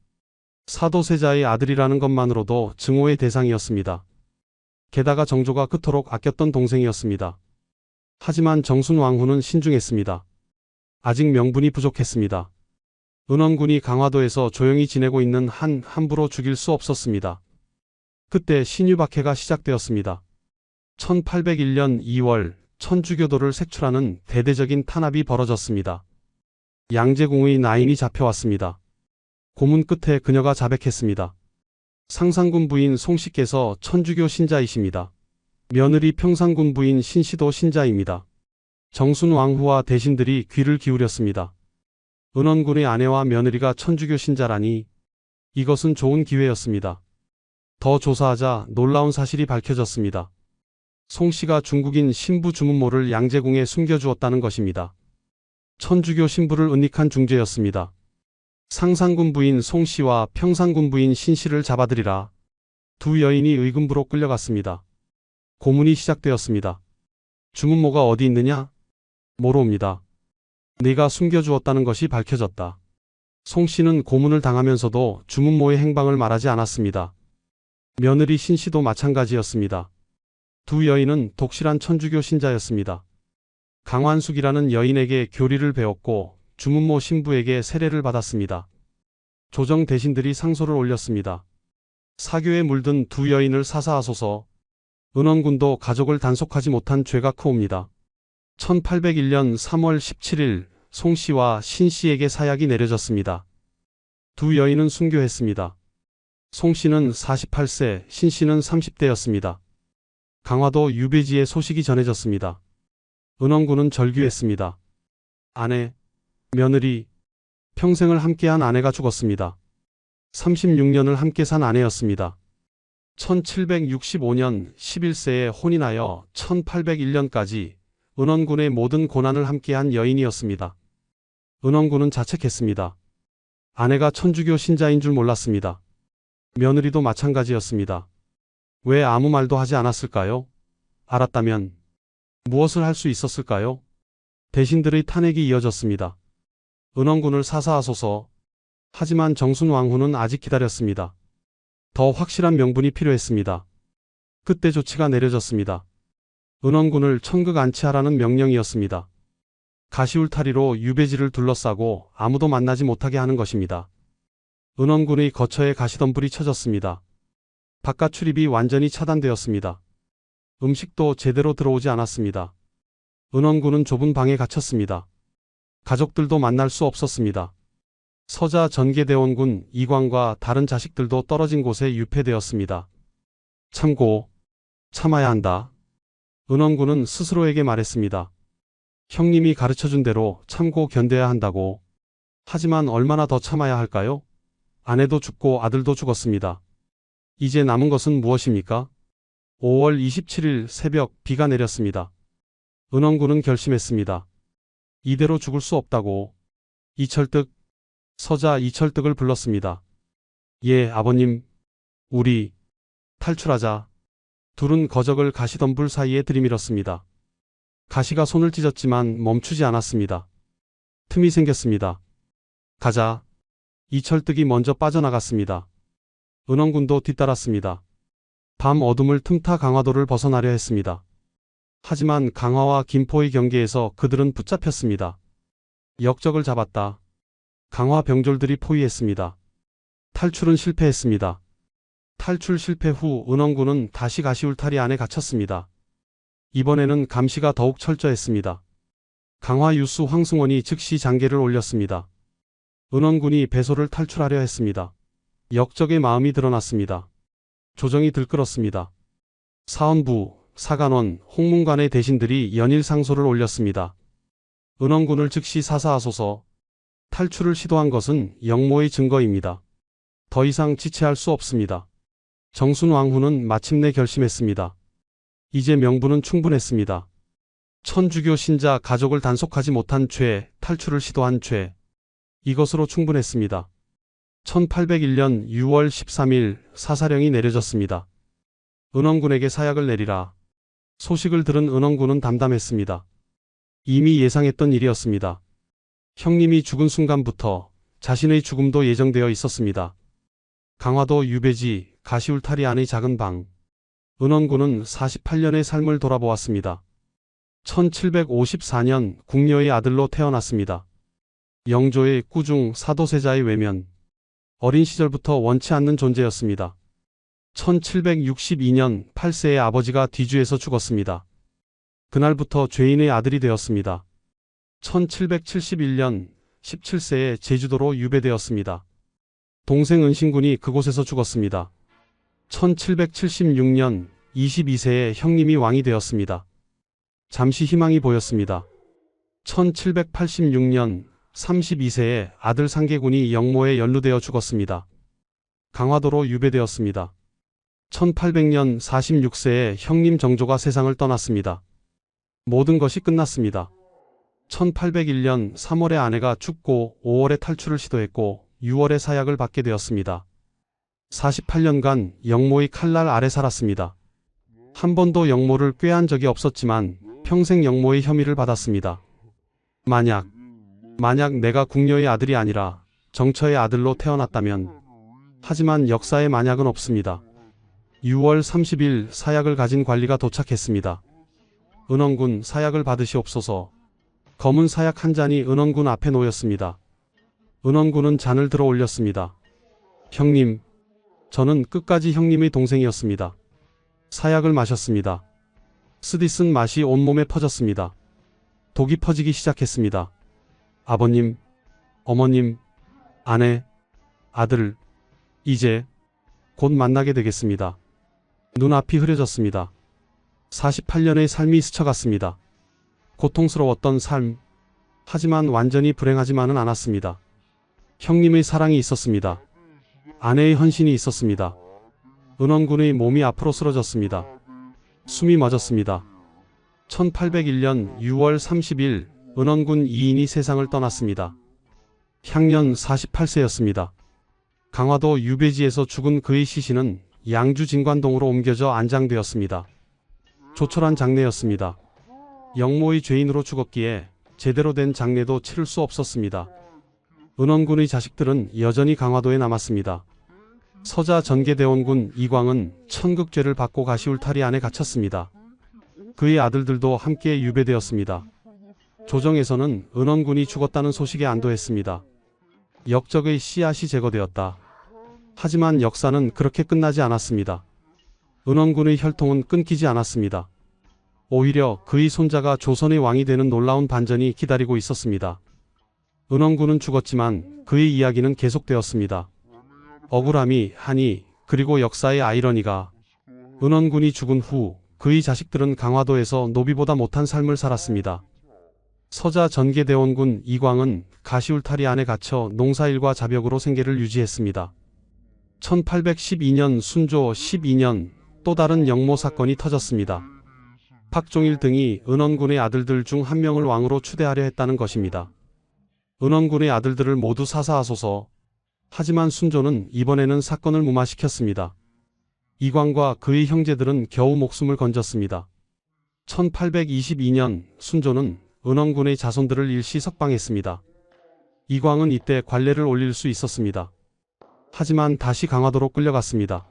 사도세자의 아들이라는 것만으로도 증오의 대상이었습니다. 게다가 정조가 그토록 아꼈던 동생이었습니다. 하지만 정순왕후는 신중했습니다. 아직 명분이 부족했습니다. 은원군이 강화도에서 조용히 지내고 있는 한 함부로 죽일 수 없었습니다. 그때 신유박해가 시작되었습니다. 1801년 2월 천주교도를 색출하는 대대적인 탄압이 벌어졌습니다. 양재궁의 나인이 잡혀왔습니다. 고문 끝에 그녀가 자백했습니다. 상상군 부인 송씨께서 천주교 신자이십니다. 며느리 평상군 부인 신씨도 신자입니다. 정순왕후와 대신들이 귀를 기울였습니다. 은원군의 아내와 며느리가 천주교 신자라니 이것은 좋은 기회였습니다. 더 조사하자 놀라운 사실이 밝혀졌습니다. 송씨가 중국인 신부 주문모를 양재궁에 숨겨주었다는 것입니다. 천주교 신부를 은닉한 중죄였습니다. 상상군 부인 송씨와 평상군 부인 신씨를 잡아들이라. 두 여인이 의금부로 끌려갔습니다. 고문이 시작되었습니다. 주문모가 어디 있느냐? 모로옵니다. 네가 숨겨주었다는 것이 밝혀졌다. 송씨는 고문을 당하면서도 주문모의 행방을 말하지 않았습니다. 며느리 신씨도 마찬가지였습니다. 두 여인은 독실한 천주교 신자였습니다. 강환숙이라는 여인에게 교리를 배웠고 주문모 신부에게 세례를 받았습니다. 조정 대신들이 상소를 올렸습니다. 사교에 물든 두 여인을 사사하소서. 은원군도 가족을 단속하지 못한 죄가 크옵니다. 1801년 3월 17일 송씨와 신씨에게 사약이 내려졌습니다. 두 여인은 순교했습니다. 송씨는 48세, 신씨는 30대였습니다. 강화도 유배지에 소식이 전해졌습니다. 은원군은 절규했습니다. 아내, 며느리, 평생을 함께한 아내가 죽었습니다. 36년을 함께 산 아내였습니다. 1765년 11세에 혼인하여 1801년까지 은원군의 모든 고난을 함께한 여인이었습니다. 은원군은 자책했습니다. 아내가 천주교 신자인 줄 몰랐습니다. 며느리도 마찬가지였습니다. 왜 아무 말도 하지 않았을까요? 알았다면 무엇을 할 수 있었을까요? 대신들의 탄핵이 이어졌습니다. 은원군을 사사하소서. 하지만 정순왕후는 아직 기다렸습니다. 더 확실한 명분이 필요했습니다. 그때 조치가 내려졌습니다. 은원군을 천극 안치하라는 명령이었습니다. 가시울타리로 유배지를 둘러싸고 아무도 만나지 못하게 하는 것입니다. 은원군의 거처에 가시덤불이 쳐졌습니다. 바깥 출입이 완전히 차단되었습니다. 음식도 제대로 들어오지 않았습니다. 은원군은 좁은 방에 갇혔습니다. 가족들도 만날 수 없었습니다. 서자 전계대원군 이광과 다른 자식들도 떨어진 곳에 유폐되었습니다. 참고, 참아야 한다. 은원군은 스스로에게 말했습니다. 형님이 가르쳐준 대로 참고 견뎌야 한다고. 하지만 얼마나 더 참아야 할까요? 아내도 죽고 아들도 죽었습니다. 이제 남은 것은 무엇입니까? 5월 27일 새벽 비가 내렸습니다. 은원군은 결심했습니다. 이대로 죽을 수 없다고. 이철득, 서자 이철득을 불렀습니다. 예, 아버님. 우리 탈출하자. 둘은 거적을 가시덤불 사이에 들이밀었습니다. 가시가 손을 찢었지만 멈추지 않았습니다. 틈이 생겼습니다. 가자. 이철득이 먼저 빠져나갔습니다. 은원군도 뒤따랐습니다. 밤 어둠을 틈타 강화도를 벗어나려 했습니다. 하지만 강화와 김포의 경계에서 그들은 붙잡혔습니다. 역적을 잡았다. 강화 병졸들이 포위했습니다. 탈출은 실패했습니다. 탈출 실패 후 은원군은 다시 가시울타리 안에 갇혔습니다. 이번에는 감시가 더욱 철저했습니다. 강화 유수 황승원이 즉시 장계를 올렸습니다. 은원군이 배소를 탈출하려 했습니다. 역적의 마음이 드러났습니다. 조정이 들끓었습니다. 사헌부, 사간원, 홍문관의 대신들이 연일 상소를 올렸습니다. 은원군을 즉시 사사하소서. 탈출을 시도한 것은 역모의 증거입니다. 더 이상 지체할 수 없습니다. 정순왕후는 마침내 결심했습니다. 이제 명분은 충분했습니다. 천주교 신자 가족을 단속하지 못한 죄, 탈출을 시도한 죄. 이것으로 충분했습니다. 1801년 6월 13일 사사령이 내려졌습니다. 은원군에게 사약을 내리라. 소식을 들은 은원군은 담담했습니다. 이미 예상했던 일이었습니다. 형님이 죽은 순간부터 자신의 죽음도 예정되어 있었습니다. 강화도 유배지 가시울타리 안의 작은 방. 은원군은 48년의 삶을 돌아보았습니다. 1754년 궁녀의 아들로 태어났습니다. 영조의 꾸중 사도세자의 외면. 어린 시절부터 원치 않는 존재였습니다. 1762년 8세의 아버지가 뒤주에서 죽었습니다. 그날부터 죄인의 아들이 되었습니다. 1771년 17세에 제주도로 유배되었습니다. 동생 은신군이 그곳에서 죽었습니다. 1776년 22세에 형님이 왕이 되었습니다. 잠시 희망이 보였습니다. 1786년 32세에 아들 상계군이 영모에 연루되어 죽었습니다. 강화도로 유배되었습니다. 1800년 46세에 형님 정조가 세상을 떠났습니다. 모든 것이 끝났습니다. 1801년 3월에 아내가 죽고 5월에 탈출을 시도했고 6월에 사약을 받게 되었습니다. 48년간 영모의 칼날 아래 살았습니다. 한 번도 영모를 꾀한 적이 없었지만 평생 영모의 혐의를 받았습니다. 만약 내가 궁녀의 아들이 아니라 정처의 아들로 태어났다면. 하지만 역사에 만약은 없습니다. 6월 30일 사약을 가진 관리가 도착했습니다. 은원군 사약을 받으시옵소서. 검은 사약 한 잔이 은원군 앞에 놓였습니다. 은원군은 잔을 들어 올렸습니다. 형님, 저는 끝까지 형님의 동생이었습니다. 사약을 마셨습니다. 쓰디쓴 맛이 온몸에 퍼졌습니다. 독이 퍼지기 시작했습니다. 아버님, 어머님, 아내, 아들, 이제 곧 만나게 되겠습니다. 눈앞이 흐려졌습니다. 48년의 삶이 스쳐갔습니다. 고통스러웠던 삶. 하지만 완전히 불행하지만은 않았습니다. 형님의 사랑이 있었습니다. 아내의 헌신이 있었습니다. 은원군의 몸이 앞으로 쓰러졌습니다. 숨이 멎었습니다. 1801년 6월 30일 은원군 2인이 세상을 떠났습니다. 향년 48세였습니다. 강화도 유배지에서 죽은 그의 시신은 양주 진관동으로 옮겨져 안장되었습니다. 조촐한 장례였습니다. 영모의 죄인으로 죽었기에 제대로 된 장례도 치를 수 없었습니다. 은원군의 자식들은 여전히 강화도에 남았습니다. 서자 전계대원군 이광은 천극죄를 받고 가시울타리 안에 갇혔습니다. 그의 아들들도 함께 유배되었습니다. 조정에서는 은원군이 죽었다는 소식에 안도했습니다. 역적의 씨앗이 제거되었다. 하지만 역사는 그렇게 끝나지 않았습니다. 은원군의 혈통은 끊기지 않았습니다. 오히려 그의 손자가 조선의 왕이 되는 놀라운 반전이 기다리고 있었습니다. 은원군은 죽었지만 그의 이야기는 계속되었습니다. 억울함이, 한이, 그리고 역사의 아이러니가. 은원군이 죽은 후 그의 자식들은 강화도에서 노비보다 못한 삶을 살았습니다. 서자 전계대원군 이광은 가시울타리 안에 갇혀 농사일과 자벽으로 생계를 유지했습니다. 1812년 순조 12년 또 다른 영모 사건이 터졌습니다. 박종일 등이 은원군의 아들들 중 한 명을 왕으로 추대하려 했다는 것입니다. 은원군의 아들들을 모두 사사하소서. 하지만 순조는 이번에는 사건을 무마시켰습니다. 이광과 그의 형제들은 겨우 목숨을 건졌습니다. 1822년 순조는 은원군의 자손들을 일시 석방했습니다. 이광은 이때 관례를 올릴 수 있었습니다. 하지만 다시 강화도로 끌려갔습니다.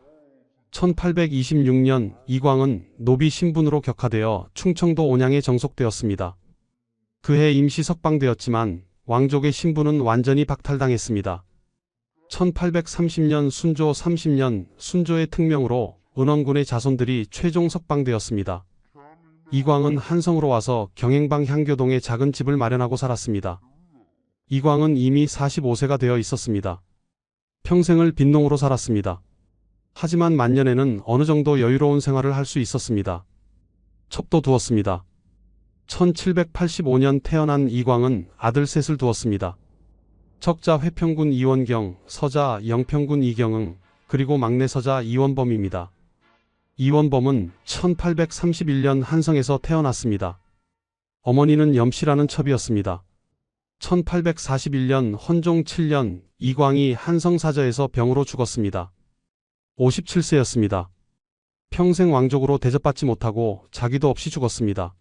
1826년 이광은 노비 신분으로 격하되어 충청도 온양에 정속되었습니다. 그해 임시 석방되었지만 왕족의 신분은 완전히 박탈당했습니다. 1830년 순조 30년 순조의 특명으로 은원군의 자손들이 최종 석방되었습니다. 이광은 한성으로 와서 경행방 향교동에 작은 집을 마련하고 살았습니다. 이광은 이미 45세가 되어 있었습니다. 평생을 빈농으로 살았습니다. 하지만 만년에는 어느 정도 여유로운 생활을 할 수 있었습니다. 첩도 두었습니다. 1785년 태어난 이광은 아들 셋을 두었습니다. 척자 회평군 이원경, 서자 영평군 이경응, 그리고 막내 서자 이원범입니다. 이원범은 1831년 한성에서 태어났습니다. 어머니는 염씨라는 첩이었습니다. 1841년 헌종 7년 이광이 한성사저에서 병으로 죽었습니다. 57세였습니다. 평생 왕족으로 대접받지 못하고 자기도 없이 죽었습니다.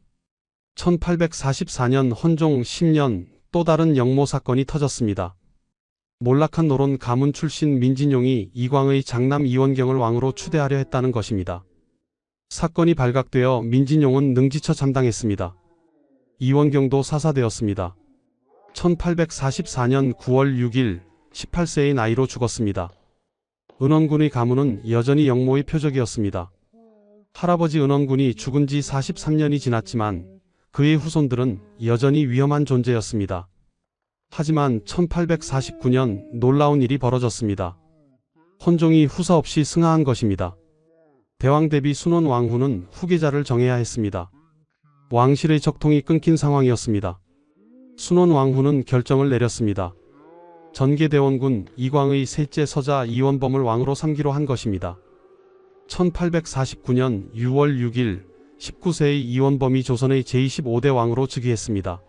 1844년 헌종 10년 또 다른 영모 사건이 터졌습니다. 몰락한 노론 가문 출신 민진용이 이광의 장남 이원경을 왕으로 추대하려 했다는 것입니다. 사건이 발각되어 민진용은 능지처 잠당했습니다. 이원경도 사사되었습니다. 1844년 9월 6일 18세의 나이로 죽었습니다. 은원군의 가문은 여전히 영모의 표적이었습니다. 할아버지 은원군이 죽은 지 43년이 지났지만 그의 후손들은 여전히 위험한 존재였습니다. 하지만 1849년 놀라운 일이 벌어졌습니다. 헌종이 후사 없이 승하한 것입니다. 대왕 대비 순원 왕후는 후계자를 정해야 했습니다. 왕실의 적통이 끊긴 상황이었습니다. 순원 왕후는 결정을 내렸습니다. 전개대원군 이광의 셋째 서자 이원범을 왕으로 삼기로 한 것입니다. 1849년 6월 6일 19세의 이원범이 조선의 제25대 왕으로 즉위했습니다.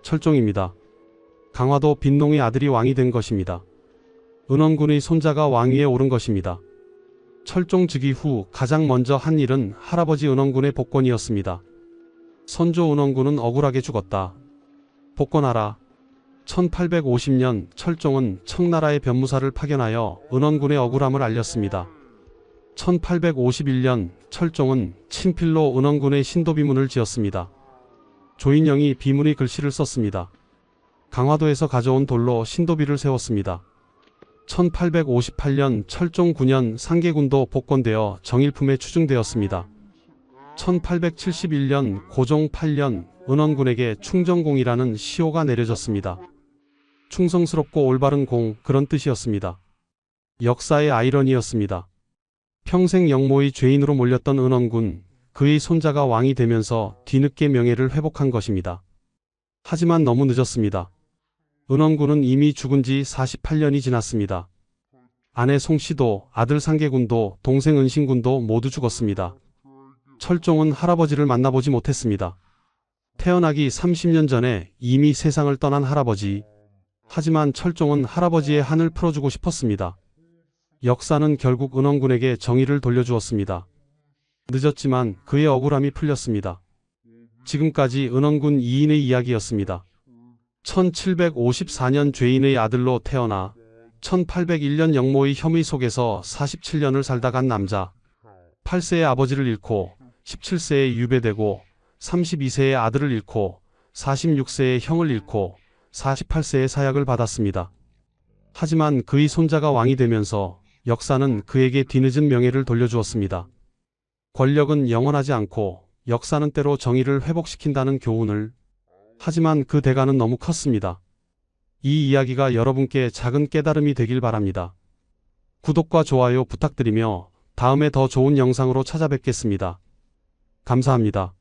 철종입니다. 강화도 빈농의 아들이 왕이 된 것입니다. 은원군의 손자가 왕위에 오른 것입니다. 철종 즉위 후 가장 먼저 한 일은 할아버지 은원군의 복권이었습니다. 선조 은원군은 억울하게 죽었다. 복권하라. 1850년 철종은 청나라의 변무사를 파견하여 은원군의 억울함을 알렸습니다. 1851년 철종은 친필로 은원군의 신도비문을 지었습니다. 조인영이 비문의 글씨를 썼습니다. 강화도에서 가져온 돌로 신도비를 세웠습니다. 1858년 철종 9년 상계군도 복권되어 정일품에 추증되었습니다. 1871년 고종 8년 은원군에게 충정공이라는 시호가 내려졌습니다. 충성스럽고 올바른 공, 그런 뜻이었습니다. 역사의 아이러니였습니다. 평생 영모의 죄인으로 몰렸던 은원군, 그의 손자가 왕이 되면서 뒤늦게 명예를 회복한 것입니다. 하지만 너무 늦었습니다. 은원군은 이미 죽은 지 48년이 지났습니다. 아내 송씨도, 아들 상계군도, 동생 은신군도 모두 죽었습니다. 철종은 할아버지를 만나보지 못했습니다. 태어나기 30년 전에 이미 세상을 떠난 할아버지. 하지만 철종은 할아버지의 한을 풀어주고 싶었습니다. 역사는 결국 은원군에게 정의를 돌려주었습니다. 늦었지만 그의 억울함이 풀렸습니다. 지금까지 은원군 2인의 이야기였습니다. 1754년 죄인의 아들로 태어나 1801년 영모의 혐의 속에서 47년을 살다 간 남자, 8세의 아버지를 잃고 17세에 유배되고 32세의 아들을 잃고 46세의 형을 잃고 48세의 사약을 받았습니다. 하지만 그의 손자가 왕이 되면서 역사는 그에게 뒤늦은 명예를 돌려주었습니다. 권력은 영원하지 않고 역사는 때로 정의를 회복시킨다는 교훈을. 하지만 그 대가는 너무 컸습니다. 이 이야기가 여러분께 작은 깨달음이 되길 바랍니다. 구독과 좋아요 부탁드리며 다음에 더 좋은 영상으로 찾아뵙겠습니다. 감사합니다.